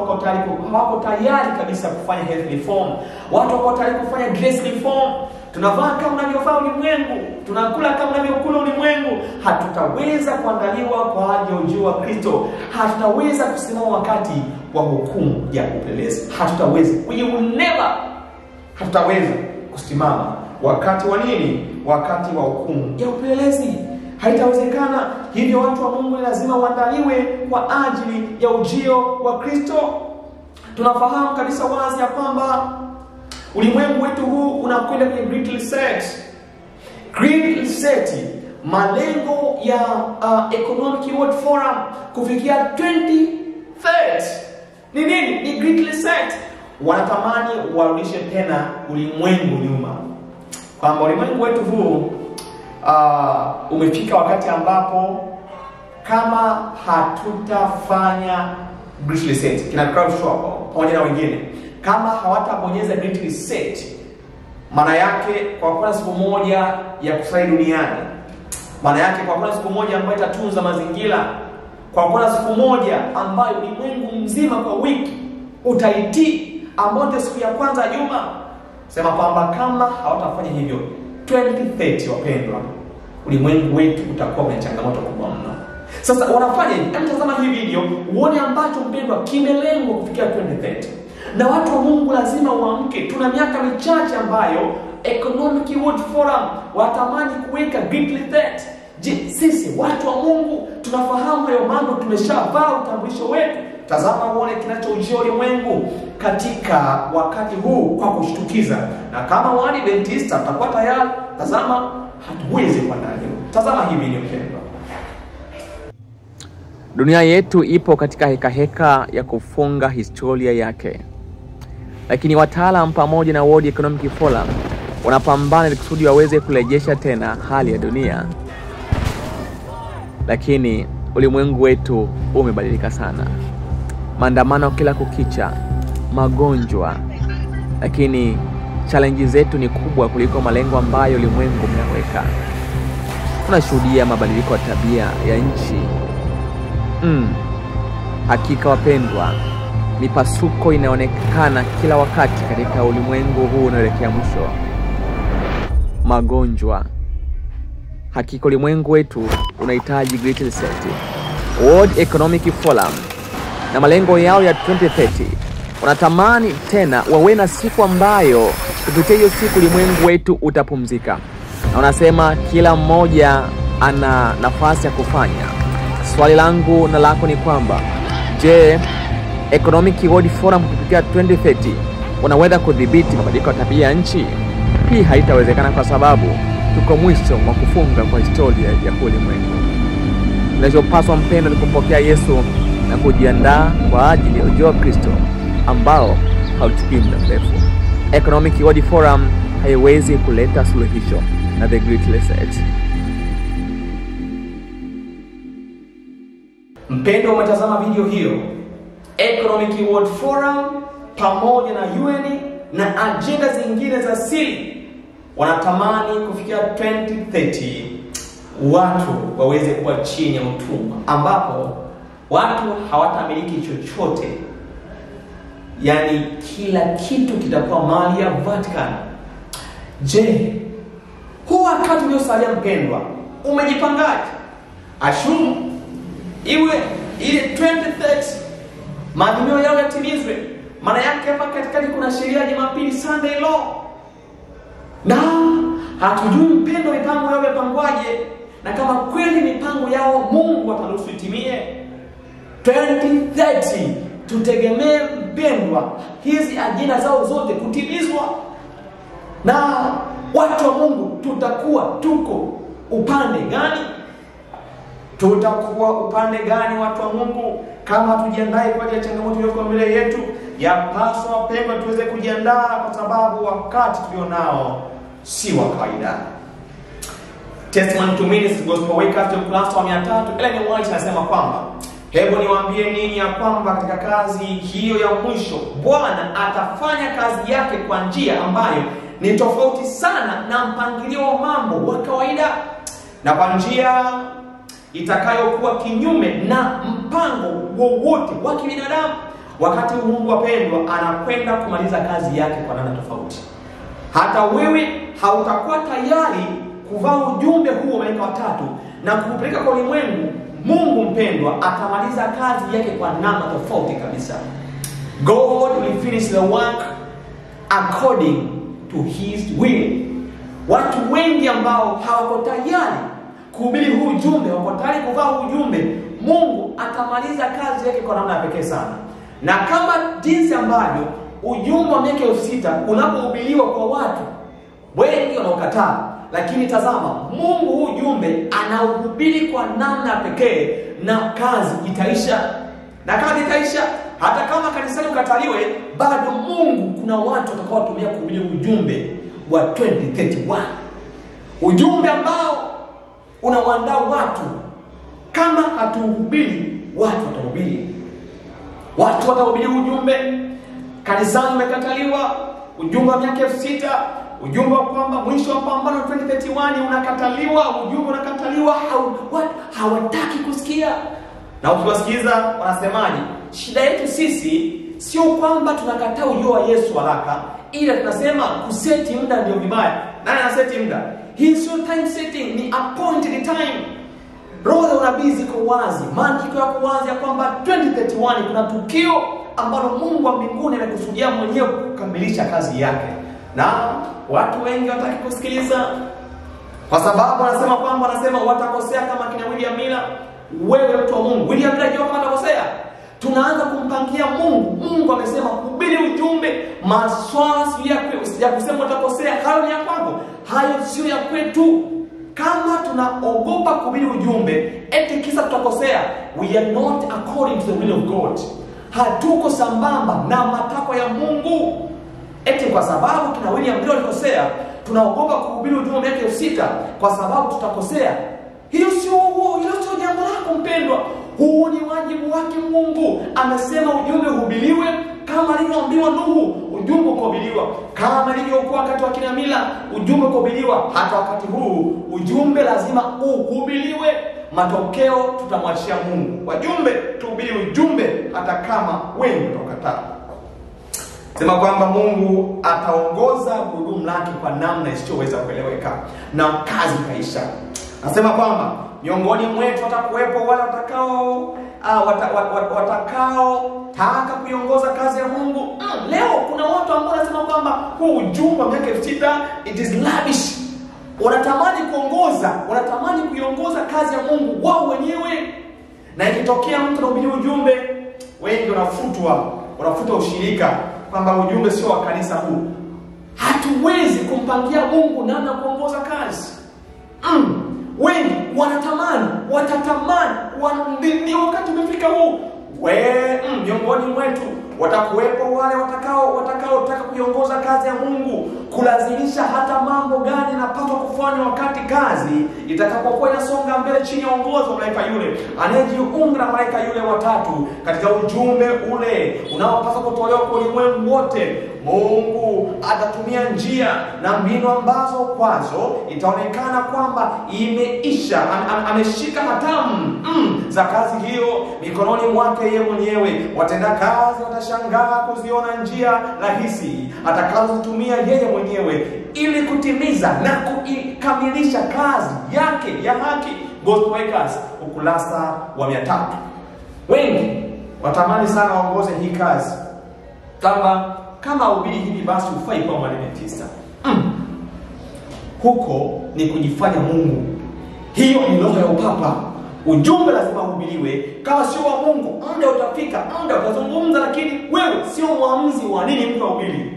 hawako tayari kabisa kufanya health reform. Watu wako tayari kufanya dress reform. Tunavaa kama unavyovaa ulimwengu, tunakula kama unavyokula ulimwengu. Hatutaweza kuandaliwa kwa ajili ya Kristo. Hatutaweza kusimama wakati wa hukumu ya upelelezi. Hatutaweza kusimama wakati wa nini? Wakati wa hukumu ya upelelezi. Haitawezekana. Hivyo watu wa Mungu lazima waandaliwe kwa ajili ya ujio wa Kristo. Tunafahamu kabisa wazi ya kwamba ulimwengu wetu huu unakwenda kwenye Great Reset. Great Reset, malengo ya Economic World Forum kufikia 2030. Ni nini? Ni Great Reset. Wanatamani warudishe tena ulimwengu nyuma. Kwamba ulimwengu wetu huu umefika wakati ambapo kama hatutafanya Great Reset, kina Klaus Schwab pamoja na wengine, kama hawatabonyeza Great Reset, maana yake kwa kuwa siku moja ya kusaidia duniani, maana yake kwa kuwa siku moja ambayo itatunza mazingira, kwa kuwa siku moja ambayo ulimwengu mzima kwa wiki utaitii, ambayo siku ya kwanza ya juma, sema kwamba kama hawatafanya hivyo 2030, wapendwa, ulimwengu wetu utakuwa na changamoto kubwa mno. Sasa wanafanya hivi. Tazama hii video uone ambacho mpendwa kimelengwa kufikia 2030. Na watu wa Mungu lazima waamke. Tuna miaka michache ambayo Economic World Forum watamani kuweka Great Reset. Je, sisi watu wa Mungu tunafahamu hayo mambo? Tumeshavaa utambulisho wetu? Tazama uone kinachojia ulimwengu katika wakati huu kwa kushtukiza. Na kama Waadventista tutakuwa tayari, tazama hatuwezi kuandaliwa. Tazama hii video mpendwa. Dunia yetu ipo katika heka ya kufunga historia yake. Lakini wataalamu pamoja na World Economic Forum wanapambana ili kusudi waweze kurejesha tena hali ya dunia. Lakini ulimwengu wetu umebadilika sana. Maandamano kila kukicha, magonjwa, lakini challenge zetu ni kubwa kuliko malengo ambayo ulimwengu umeweka. Tunashuhudia mabadiliko ya tabia ya nchi. Hakika wapendwa, mipasuko inaonekana kila wakati katika ulimwengu huu unaelekea mwisho. Magonjwa. Hakika ulimwengu wetu unahitaji Great Reset. World Economic Forum na malengo yao ya 2030 wanatamani tena wawe na siku ambayo kupitia hiyo siku ulimwengu wetu utapumzika. Na wanasema kila mmoja ana nafasi ya kufanya. Swali langu na lako ni kwamba, je, Economic World Forum kupitia 2030 wanaweza kudhibiti mabadiliko ya tabia ya nchi? Hii haitawezekana kwa sababu tuko mwisho wa kufunga kwa historia ya ulimwengu. Tunachopaswa mpendwa ni kumpokea Yesu na kujiandaa kwa ajili ya ujio wa Kristo ambao hauchukui muda mrefu. Economic World Forum haiwezi kuleta suluhisho na the Great Reset. Mpendwa, umetazama video hiyo. Economic World Forum pamoja na UN na agenda zingine za siri wanatamani kufikia 2030 watu waweze kuwa chini ya utumwa, ambapo watu hawatamiliki chochote. Yani kila kitu kitakuwa mali ya Vatican. Je, huu wakati uliosalia mpendwa, umejipangaje? Ashumu iwe ile 2030 maadhimio yao yatimizwe. Maana yake hapa katikati kuna sheria ya Jumapili, Sunday law. Na hatujui mpendwa mipango yao yapangwaje, na kama kweli mipango yao Mungu ataruhusu itimie 2030, tutegemee mpendwa hizi ajenda zao zote kutimizwa. Na watu wa Mungu tutakuwa tuko upande gani? Tutakuwa upande gani watu wa Mungu kama tujiandae kwa ajili ya changamoto iliyoko mbele yetu? Yapaswa wapendwa tuweze kujiandaa, kwa sababu wakati tulionao si wa kawaida. Testimony to Ministry Gospel Wake Up class wa 300 Ellen White anasema kwamba, hebu niwaambie ninyi ya kwamba katika kazi hiyo ya mwisho Bwana atafanya kazi yake kwa njia ambayo ni tofauti sana na mpangilio wa mambo wa kawaida, na kwa njia itakayokuwa kinyume na mpango wowote wa kibinadamu. Wakati Mungu wapendwa anakwenda kumaliza kazi yake kwa namna tofauti. Hata wewe hautakuwa tayari kuvaa ujumbe huo malaika watatu na kupeleka kwa ulimwengu. Mungu mpendwa atamaliza kazi yake kwa namna tofauti kabisa. God will finish the work according to his will. Watu wengi ambao hawako tayari kuhubiri huu ujumbe, wako tayari kuvaa huu ujumbe, Mungu atamaliza kazi yake kwa namna pekee sana. Na kama jinsi ambavyo ujumbe wa miaka 6000 unapohubiriwa kwa watu wengi wanaokataa, lakini tazama Mungu huu ujumbe anauhubiri kwa namna pekee, na kazi itaisha. Na kazi itaisha hata kama kanisani ukataliwe, bado Mungu kuna watu watakaotumia kuhubiri ujumbe wa 2031. Ujumbe ambao unawaandaa watu. Kama hatuhubiri, watu watahubiri. Watu watahubiri ujumbe. Kanisani umekataliwa, ujumbe wa miaka 6000, ujumbe wa kwamba mwisho wa pambano 2031 unakataliwa, ujumbe unakataliwa, hawataki kusikia. Na ukiwasikiza wanasemaje? Shida yetu sisi sio kwamba tunakataa ujio wa Yesu haraka, ila tunasema kuseti muda ndio vibaya. Nani anaseti muda? Hii sio time setting, ni appointed time. Roho ya unabii ziko wazi, maandiko yako wazi ya kwamba 2031 kuna tukio ambalo Mungu wa mbinguni amekusudia mwenyewe kukamilisha kazi yake. Na watu wengi wataki kusikiliza, kwa sababu wanasema kwamba watakosea kama kina William Miller. Wewe mtu wa Mungu, William Miller ndio kama atakosea? Tunaanza kumpangia Mungu. Mungu amesema kuhubiri ujumbe, maswala ya kusema utakosea, hayo ni ya kwako, hayo sio ya kwetu. Kama tunaogopa kuhubiri ujumbe eti kisa tutakosea, we are not according to the will of God. Hatuko sambamba na matakwa ya Mungu. Eti kwa sababu kina William Miller alikosea, tunaogopa kuhubiri ujumbe miaka 6000 kwa sababu tutakosea. Hiyo sio jambo lako Alafu mpendwa, huu ni wajibu wake Mungu. Amesema ujumbe uhubiriwe kama alivyoambiwa Nuhu, ujumbe kuhubiriwa. Kama ilivyokuwa wakati wa kina Mila, ujumbe kuhubiriwa. Hata wakati huu ujumbe lazima uhubiriwe. Matokeo tutamwachia Mungu. Wajumbe tuhubiri ujumbe hata kama wengi watakataa. Sema kwamba Mungu ataongoza gurudumu lake kwa namna isiyoweza kueleweka na kazi kaisha. Nasema kwamba miongoni mwetu watakuwepo wale watakao taka kuiongoza kazi ya Mungu. Leo kuna watu ambao wanasema kwamba huu ujumbe wa miaka 60 it is lavish. Wanatamani kuongoza, wanatamani kuiongoza kazi ya Mungu wao wenyewe. Na ikitokea mtu anahubiri ujumbe, wengi wanafuta ushirika kwamba ujumbe sio wa kanisa huu. Hatuwezi kumpangia Mungu namna kuongoza kazi. Wengi watatamani, ndio wakati umefika huu. Miongoni mwetu watakuwepo wale watakaotaka kuiongoza kazi ya Mungu, kulazimisha hata mambo gani yanapaswa kufanywa wakati kazi itakapokuwa inasonga mbele chini ya uongozi wa malaika yule anayejiunga na malaika yule watatu katika ujumbe ule unaopaswa kutolewa kwa ulimwengu wote. Mungu atatumia njia na mbinu ambazo kwazo itaonekana kwamba imeisha, ameshika hatamu za kazi hiyo mikononi mwake yeye mwenyewe. Watenda kazi watashangaa kuziona njia rahisi atakazotumia yeye mwenyewe ili kutimiza na kuikamilisha kazi yake ya haki. Ghostwriters, ukurasa wa 300. Wengi watamani sana waongoze hii kazi. Kama ubiri hivi basi ufai kwa Mwadventista. Huko ni kujifanya Mungu. Hiyo ni roho ya upapa. Ujumbe lazima uhubiriwe. Kama sio wa Mungu, muda utafika, muda utazungumza, lakini wewe sio muamuzi wa nini mtu ahubiri.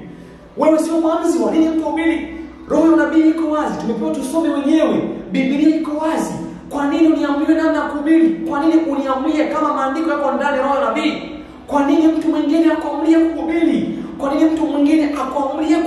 Wewe sio muamuzi wa nini mtu ahubiri. Roho ya nabii iko wazi, tumepewa tusome wenyewe. Biblia iko wazi. Kwa nini uniamrie namna ya kuhubiri? Kwa nini uniamrie kama maandiko yako ndani roho ya nabii? Kwa nini mtu mwingine akuamrie kuhubiri? Kwa nini mtu mwingine akuamrie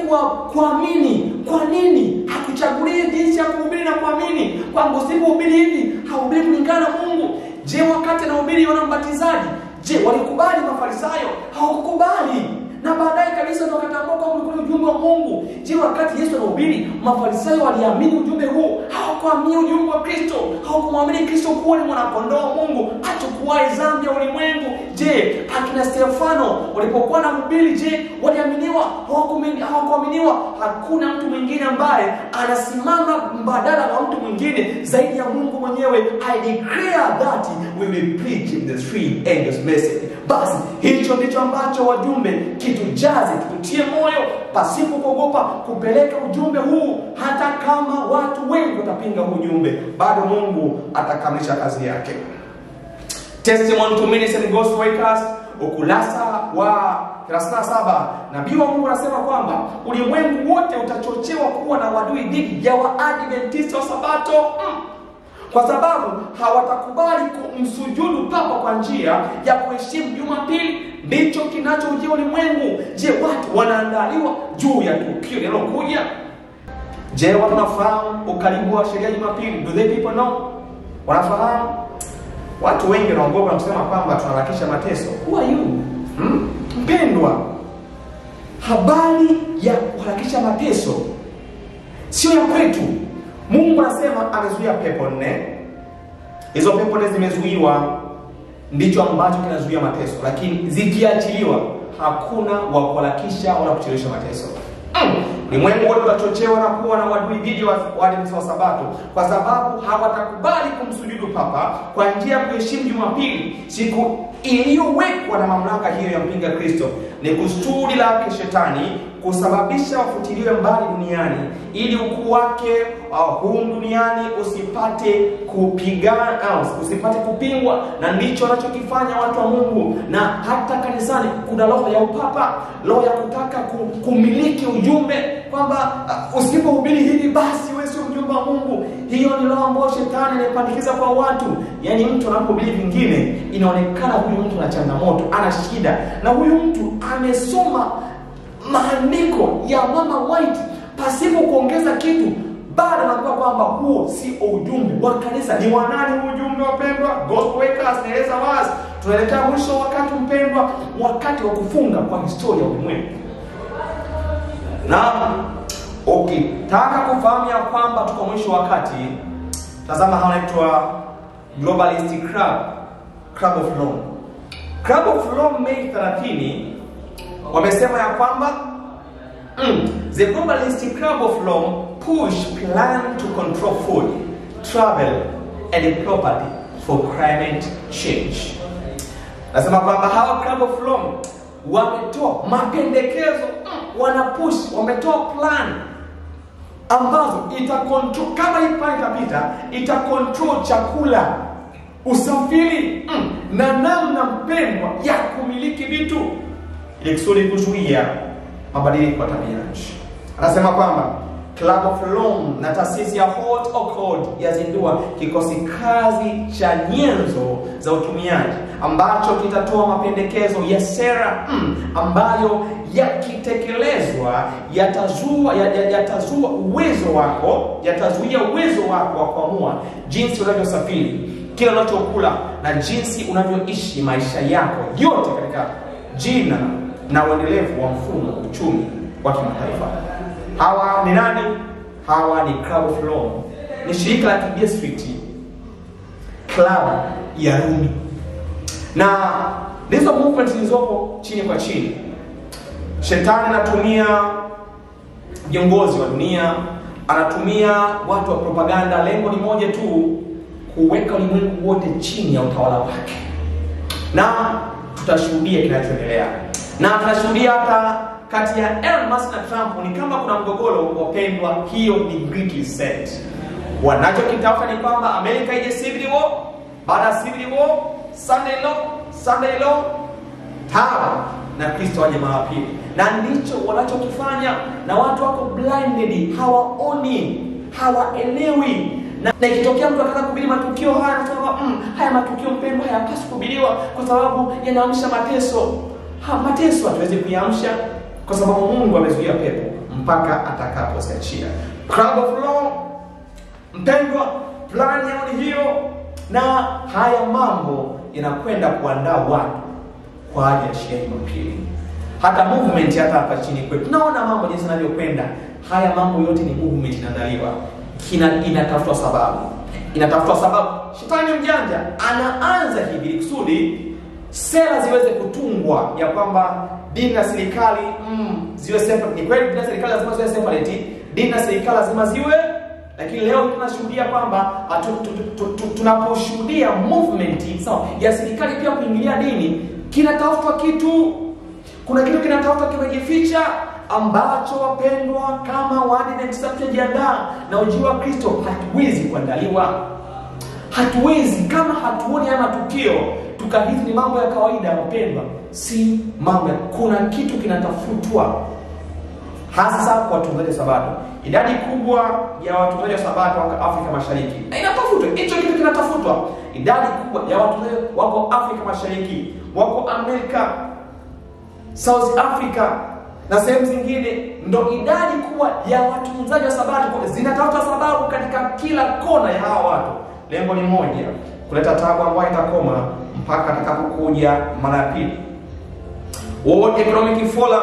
kuamini? Kwa nini akuchagulie jinsi ya kuhubiri na kuamini? Kwamba usipohubiri hivi, hahubiri kulingana na Mungu. Je, wakati anahubiri Yohana Mbatizaji, je, walikubali Mafarisayo? Hawakukubali. Na baadaye kabisa ndio wakatambua kwamba ulikuwa ujumbe wa Mungu. Je, wakati Yesu anahubiri, Mafarisayo waliamini ujumbe huu? Hawakuamini ujumbe wa Kristo. Hawakumwamini Kristo kuwa ni mwanakondoo wa Mungu achukuaye dhambi ya ulimwengu. Je, akina Stefano walipokuwa na mhubiri, je, waliaminiwa? Hawakuaminiwa. Hakuna mtu mwingine ambaye anasimama mbadala wa mtu mwingine zaidi ya Mungu mwenyewe. I declare that we will preach in the three angels message. Basi hicho ndicho ambacho wajumbe kitujaze, tutie moyo pasipo kuogopa kupeleka ujumbe huu. Hata kama watu wengi watapinga ujumbe, bado Mungu atakamilisha kazi yake. Testimony to Ministers and Ghostwriters, ukurasa wa 37. Nabii wa Mungu anasema kwamba ulimwengu wote utachochewa kuwa na wadui dhidi ya Waadventista wa Sabato. Kwa sababu hawatakubali kumsujudu papa kwa njia ya kuheshimu Jumapili. Ndicho kinachojia ulimwengu. Je, watu wanaandaliwa juu ya tukio linalokuja? Je, wanafahamu ukaribu wa sheria Jumapili? Do they people know? Wanafahamu? Watu wengi wanaogopa na kusema kwamba tunaharakisha mateso. Who are you? Mpendwa, habari ya kuharakisha mateso sio ya kwetu. Mungu anasema amezuia pepo 4. Hizo pepo 4 zimezuiwa, ndicho ambacho kinazuia mateso. Lakini zikiachiliwa, hakuna wa kuharakisha wala kuchelewesha mateso. Ulimwengu wote utachochewa na kuwa na wadui dhidi ya Waadventista wa Sabato, kwa sababu hawatakubali kumsujudu papa kwa njia ya kuheshimu Jumapili, siku iliyowekwa na mamlaka hiyo ya mpinga Kristo. Ni kusudi la Shetani kusababisha wafutiliwe mbali duniani, ili ukuu wake humu duniani usipate kupingwa. Na ndicho anachokifanya watu wa Mungu. Na hata kanisani kuna roho ya upapa, roho ya kutaka kumiliki ujumbe, kwamba usipohubiri hili basi wewe sio mjumbe wa Mungu. Hiyo ni roho ambayo Shetani anapandikiza kwa watu. Yaani mtu anapohubiri vingine, inaonekana huyu mtu ana changamoto, ana shida, na huyu mtu amesoma maandiko ya Mama White pasipo kuongeza kitu, bado naambiwa kwamba huo si ujumbe wa kanisa. Ni wanani ujumbe wapendwa? Gospel Workers naeleza wazi. Tunaelekea mwisho wakati mpendwa, wakati wa kufunga kwa historia ya ulimwengu. Na ukitaka kufahamu ya kwamba tuko mwisho wakati, tazama hawa wanaitwa Globalist Club of Rome. Club of Rome Mei 30 wamesema ya kwamba the Globalist Club of Rome push plan to control food, travel and property for climate change. Nasema kwamba hawa Club of Rome wametoa mapendekezo, wanapush, wametoa plan ambazo itakontrol, kama hii plan itapita, itakontrol chakula, usafiri, na namna mpendwa ya kumiliki vitu ili kusudi kuzuia mabadiliko ya tabia nchi. Anasema kwamba Club of Rome na taasisi ya Hot Accord yazindua kikosi kazi cha nyenzo za utumiaji ambacho kitatoa mapendekezo ya sera ambayo yakitekelezwa yatazuia uwezo wako wa kuamua jinsi unavyosafiri, kile unachokula na jinsi unavyoishi maisha yako yote katika jina na uendelevu wa mfumo wa uchumi wa kimataifa. Hawa ni nani? Hawa ni Club of Rome. Ni shirika la district club ya Rumi. Na hizo movements zilizopo chini kwa chini, shetani anatumia viongozi wa dunia, anatumia watu wa propaganda. Lengo ni moja tu, kuweka ulimwengu wote chini ya utawala wake. Na tutashuhudia kinachoendelea. Na tunashuhudia hata kati ya Elon Musk na Trump ni kama kuna mgogoro wapendwa. Hiyo ni Great Reset. Wanachokitafuta ni kwamba Amerika ije civil war, baada ya civil war Sunday law tawa na Kristo aje mara pili. Na ndicho wanachokifanya, na watu wako blinded, hawaoni, hawaelewi. Na ikitokea mtu akaanza kuhubiri matukio haya, anasema haya matukio mpendwa hayapaswi kuhubiriwa kwa sababu yanaamsha mateso. Mateso hatuwezi kuyaamsha kwa sababu Mungu amezuia pepo mpaka atakapoziachia. Club of Rome mpendwa, plan yao ni hiyo, na haya mambo yanakwenda kuandaa watu kwa ajili ya sheria ya pili. Hata movement hata hapa chini kwetu tunaona mambo jinsi yanavyokwenda. Haya mambo yote ni movement inaandaliwa, inatafuta sababu. Shetani mjanja anaanza hivi kusudi sera ziweze kutungwa ya kwamba dini na serikali ziwe separate. Ni kweli dini na serikali lazima ziwe separate, dini na serikali lazima ziwe, lakini leo tunashuhudia kwamba tunaposhuhudia movement ya serikali pia kuingilia dini, kinatafutwa kitu, kuna kitu kinatafutwa kimejificha ambacho wapendwa kama waadventista tunajiandaa na ujio wa Kristo hatuwezi kuandaliwa. Hatuwezi kama hatuoni haya matukio tukahisi ni mambo ya kawaida. Wapendwa, si mambo, kuna kitu kinatafutwa hasa kwa watunzaji wa Sabato. Idadi kubwa ya watunzaji wa Sabato wako Afrika Mashariki. Inatafutwa, hicho kitu kinatafutwa. Idadi kubwa ya watunzaji wako Afrika Mashariki, wako Amerika, South Africa na sehemu zingine. Ndo idadi kubwa ya watunzaji wa Sabato zinatafuta sababu katika kila kona ya hawa watu. Lengo ni moja, kuleta tabu ambayo itakoma mpaka atakapokuja mara ya pili. World Economic Forum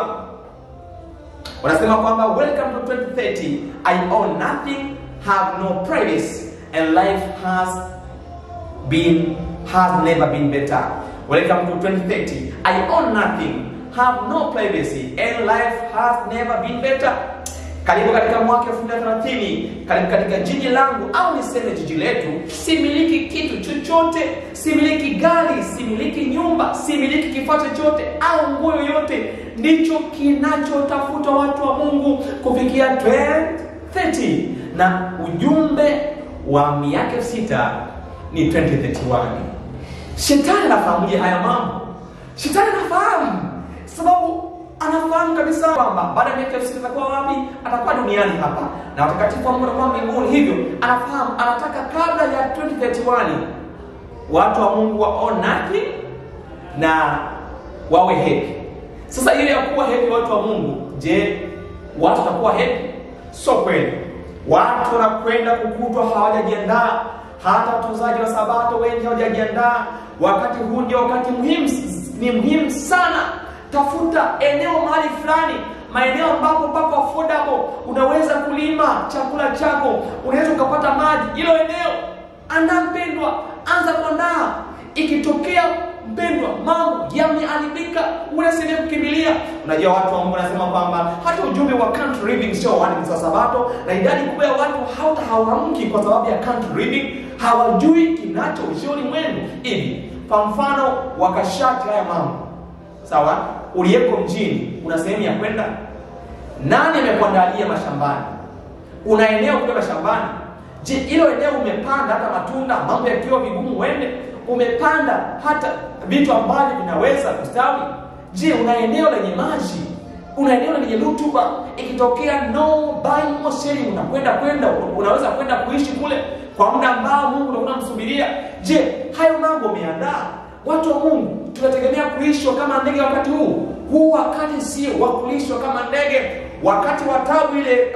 wanasema kwamba welcome to 2030, I own nothing, have no privacy, and life has never been better. Welcome to 2030, I own nothing, have no privacy, and life has never been better. Karibu katika mwaka 2030, karibu katika jiji langu, au niseme jiji letu. Similiki kitu chochote, similiki gari, similiki nyumba, similiki kifaa chochote au nguo yoyote. Ndicho kinachotafuta watu wa Mungu kufikia 2030, na ujumbe wa miaka 6 ni 2031. Shetani anafahamu haya mambo. Shetani anafahamu, sababu anafahamu kabisa kwamba baada ya miaka 6 atakuwa wapi? Atakuwa duniani hapa, na watakatifu wa Mungu watakuwa mbinguni. Hivyo anafahamu, anataka kabla ya 2031 watu wa Mungu waone nothing na wawe happy. Sasa ile ya kuwa happy watu wa Mungu, je, watu watakuwa happy? So kweli. Watu wanakwenda kukutwa hawajajiandaa. Hata watunzaji wa sabato wengi hawajajiandaa. Wakati huu ndio wakati muhimu, ni muhimu sana. Tafuta eneo mahali fulani, maeneo ambapo pako affordable, unaweza kulima chakula chako, unaweza ukapata maji. Hilo eneo andaa mpendwa, anza kuandaa. Ikitokea mpendwa mambo yameharibika, unasema kukimbilia. Unajua watu wa Mungu wanasema kwamba hata ujumbe wa country living sio wa sabato, na idadi kubwa ya watu hawaamki kwa sababu ya country living, hawajui kinachoushauri mwenu. Hivi kwa mfano wakashati haya mambo, sawa, uliyeko mjini una sehemu ya kwenda, nani amekuandalia mashambani? Una eneo kwenda shambani. Je, hilo eneo umepanda hata matunda, mambo yakiwa vigumu uende? Umepanda hata vitu ambavyo vinaweza kustawi? Je, una eneo lenye maji? Una eneo lenye rutuba? Ikitokea no buying or selling, unaweza kwenda kuishi kule kwa muda ambao Mungu unamsubiria. Je, hayo mambo umeandaa? Watu wa Mungu, tunategemea kuishwa kama ndege wakati huu. Huu wakati sio wa kulishwa kama ndege. Wakati wa taabu ile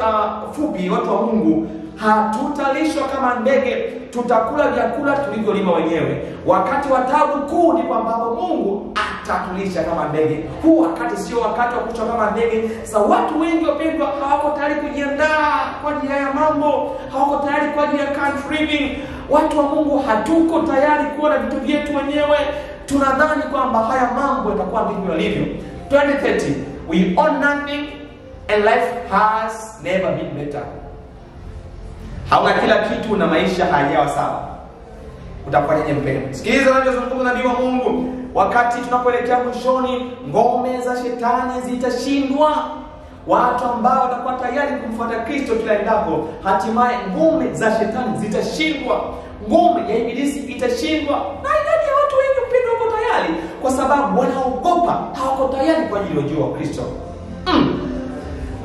fupi, watu wa Mungu, hatutalishwa kama ndege, tutakula vyakula tulivyolima wenyewe. Wakati wa taabu kuu ndipo ambapo Mungu atatulisha kama ndege. Huu wakati sio wakati wa kuchwa kama ndege. Sasa watu wengi wapendwa hawako tayari kujiandaa kwa ajili ya mambo, hawako tayari kwa ajili ya country living. Watu wa Mungu hatuko tayari kuona vitu vyetu wenyewe. Tunadhani kwamba haya mambo yatakuwa ndivyo yalivyo. 2030, we own nothing and life has never been better. Hauna kila kitu na maisha hayajawa sawa. Utafanyaje mpendwa? Sikiliza anachozungumza nabii wa Mungu. Wakati tunapoelekea mwishoni, ngome za shetani zitashindwa. Watu ambao watakuwa tayari kumfuata Kristo kila endapo, hatimaye ngome za shetani zitashindwa. Ngome ya ibilisi itashindwa. Na idadi ya watu wengi mpendwa wako tayari, kwa sababu wanaogopa, hawako tayari kwa ajili ya ujio wa Kristo.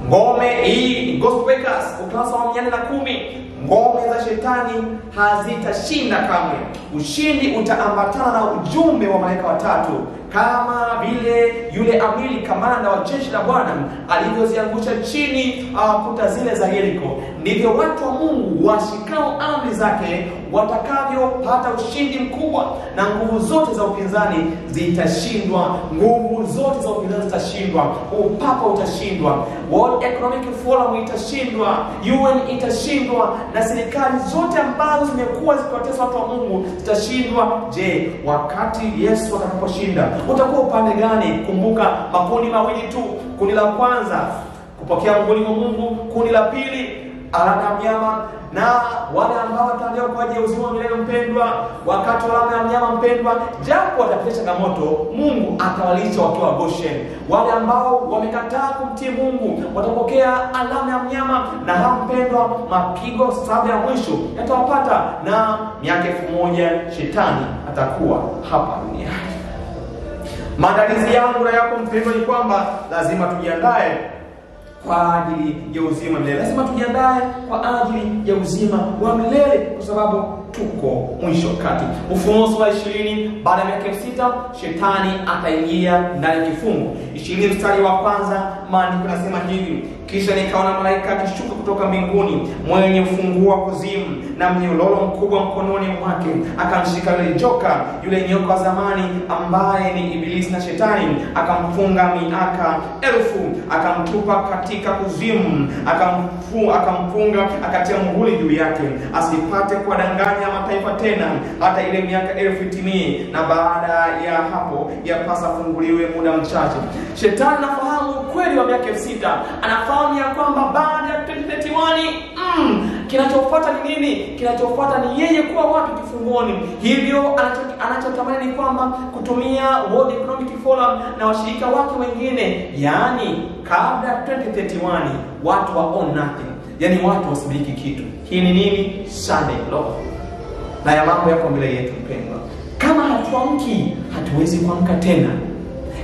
Ngome hii, Gospel Bakers, ukurasa wa 410. Ngome za shetani hazitashinda kamwe. Ushindi utaambatana na ujumbe wa malaika watatu, kama vile yule amiri kamanda wa jeshi la Bwana alivyoziangusha chini kuta zile za Yeriko. Ndivyo watu wa Mungu washikao amri zake watakavyopata ushindi mkubwa, na nguvu zote za upinzani zitashindwa. Nguvu zote za upinzani zitashindwa. Upapa utashindwa, World Economic Forum itashindwa, UN itashindwa, na serikali zote ambazo zimekuwa zikiwatesa watu wa Mungu zitashindwa. Je, wakati Yesu atakaposhinda utakuwa upande gani? Kumbuka makundi mawili tu. Kundi la kwanza kupokea uvuli wa Mungu, kundi la pili alama ya mnyama, na wale ambao wataendelea kwa ajili ya uzima wa milele mpendwa. Wakati wa alama ya mnyama mpendwa, japo watapitia changamoto, Mungu atawalisha wakiwa Goshen. Wale ambao wamekataa kumtii Mungu watapokea alama ya mnyama, na hao mpendwa, mapigo 7 ya mwisho yatawapata, na miaka 1000 shetani atakuwa hapa duniani. Maandalizi yangu na yako mpendwa ni kwamba lazima tujiandae kwa ajili ya uzima milele. Lazima tujiandae kwa ajili ya uzima wa milele, kwa sababu tuko mwisho kati. Ufunuo sura 20, baada ya miaka 6 shetani ataingia ndani ya kifungo. 20 mstari wa kwanza, maandiko yanasema hivi: kisha nikaona malaika akishuka kutoka mbinguni, mwenye ufunguo wa kuzimu na mnyororo mkubwa mkononi mwake. Akamshika yule joka, yule nyoka wa zamani ambaye ni Ibilisi na Shetani, akamfunga miaka 1000, akamtupa katika kuzimu, akamfunga, akatia muhuri juu yake, asipate kuwadanganya mataifa tena hata ile miaka 1000 itimie, na baada ya hapo yapasa funguliwe muda mchache. Shetani anafahamu ukweli wa miaka 6000. Anafahamu ya kwamba baada ya 2031 kinachofuata ni nini? Kinachofuata ni yeye kuwa watu kifungoni. Hivyo anachotamani ni kwamba kutumia World Economic Forum na washirika wake wengine, yani kabla ya 2031 watu wa own nothing, yani watu wasibiki kitu. Hii ni nini? Sunday law. Na ya mambo yako mbele yetu mpendwa. Kama hatuamki, hatuwezi kuamka tena.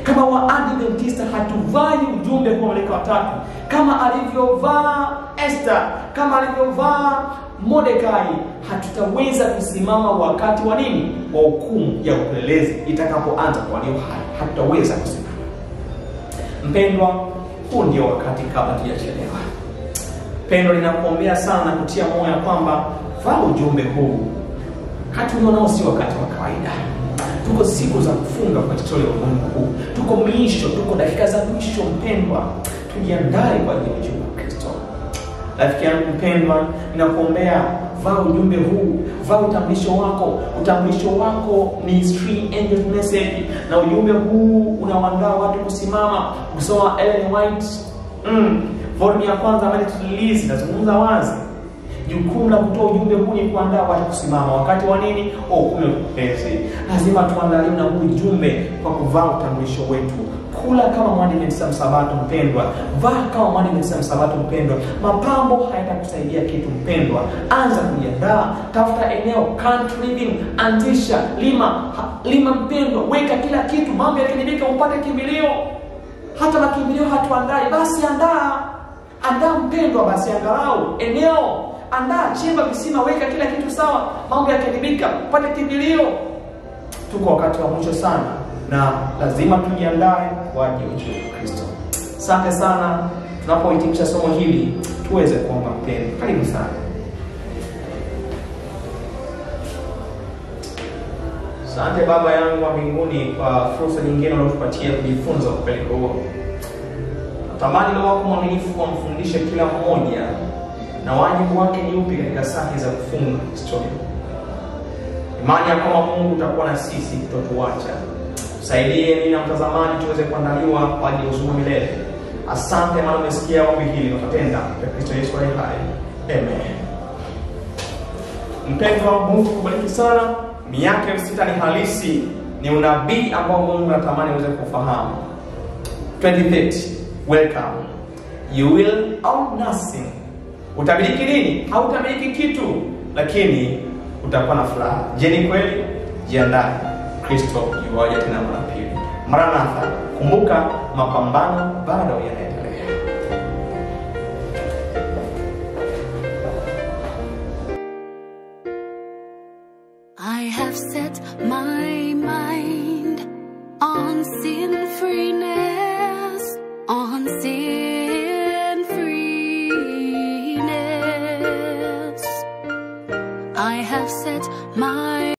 Kama Waadventista hatuvai ujumbe kwa malaika watatu, kama alivyovaa Esther, kama alivyovaa Mordekai, hatutaweza kusimama wakati wa nini? Wa hukumu ya upelelezi itakapoanza kwa walio hai. Hatutaweza kusimama. Mpendwa, huu ndio wakati kabla tujachelewa. Pendo, ninakuombea sana kutia moyo kwamba vaa ujumbe huu. Wakati unao si wakati wa kawaida. Tuko siku za kufunga kwa titolo ya Mungu huu. Tuko mwisho, tuko dakika za mwisho mpendwa. Tujiandae kwa ajili ya ujumbe wa Kristo. Rafiki yangu mpendwa, ninakuombea vaa ujumbe huu, vaa utambulisho wako. Utambulisho wako ni Three Angels Message, na ujumbe huu unawaandaa watu kusimama. Kusoma Ellen White volume ya kwanza ambayo tulilizi nazungumza wazi. Jukumu la kutoa ujumbe huu ni kuandaa watu kusimama. Wakati wa nini? Kumepesi. Lazima tuandaliwe na huu ujumbe kwa kuvaa utambulisho wetu. Kula kama Mwadventista msabato mpendwa. Vaa kama Mwadventista msabato mpendwa. Mapambo hayatakusaidia kitu mpendwa. Anza kujiandaa. Tafuta eneo, country living, anzisha, lima mpendwa. Weka kila kitu, mambo yakiharibika upate kimbilio. Hata makimbilio hatuandai, basi andaa mpendwa, basi angalau eneo, andaa, chimba visima, weka kila kitu sawa, mambo yakiharibika upate kimbilio. Tuko wakati wa mwisho sana na lazima tujiandae kwa ajili ya Kristo. Asante sana. Tunapohitimisha somo hili tuweze kuomba mpendwa. Karibu sana. Asante Baba yangu wa mbinguni kwa fursa nyingine unayotupatia kujifunza ukweli huo. Natamani Roho wako mwaminifu amfundishe kila mmoja na wajibu wake ni upi katika saa za kufunga historia. Imani ya kwamba Mungu utakuwa na sisi, kutotuacha. Tusaidie mimi na mtazamaji tuweze kuandaliwa kwa ajili ya uzima milele. Asante maana umesikia ombi hili na kutenda kwa Kristo Yesu aliye hai. Amen. Mpendwa, Mungu kubariki sana. Miaka 6 ni halisi, ni unabii ambao Mungu anatamani uweze kufahamu. 2030, welcome. You will own nothing. Utamiliki nini? Hautamiliki kitu, lakini utakuwa na furaha. Je, ni kweli? Jiandae. Kristo yuaja tena mara pili. Maranatha. Kumbuka mapambano bado yanaendelea. I have set my mind on sin freeness, on sin freeness. I have set my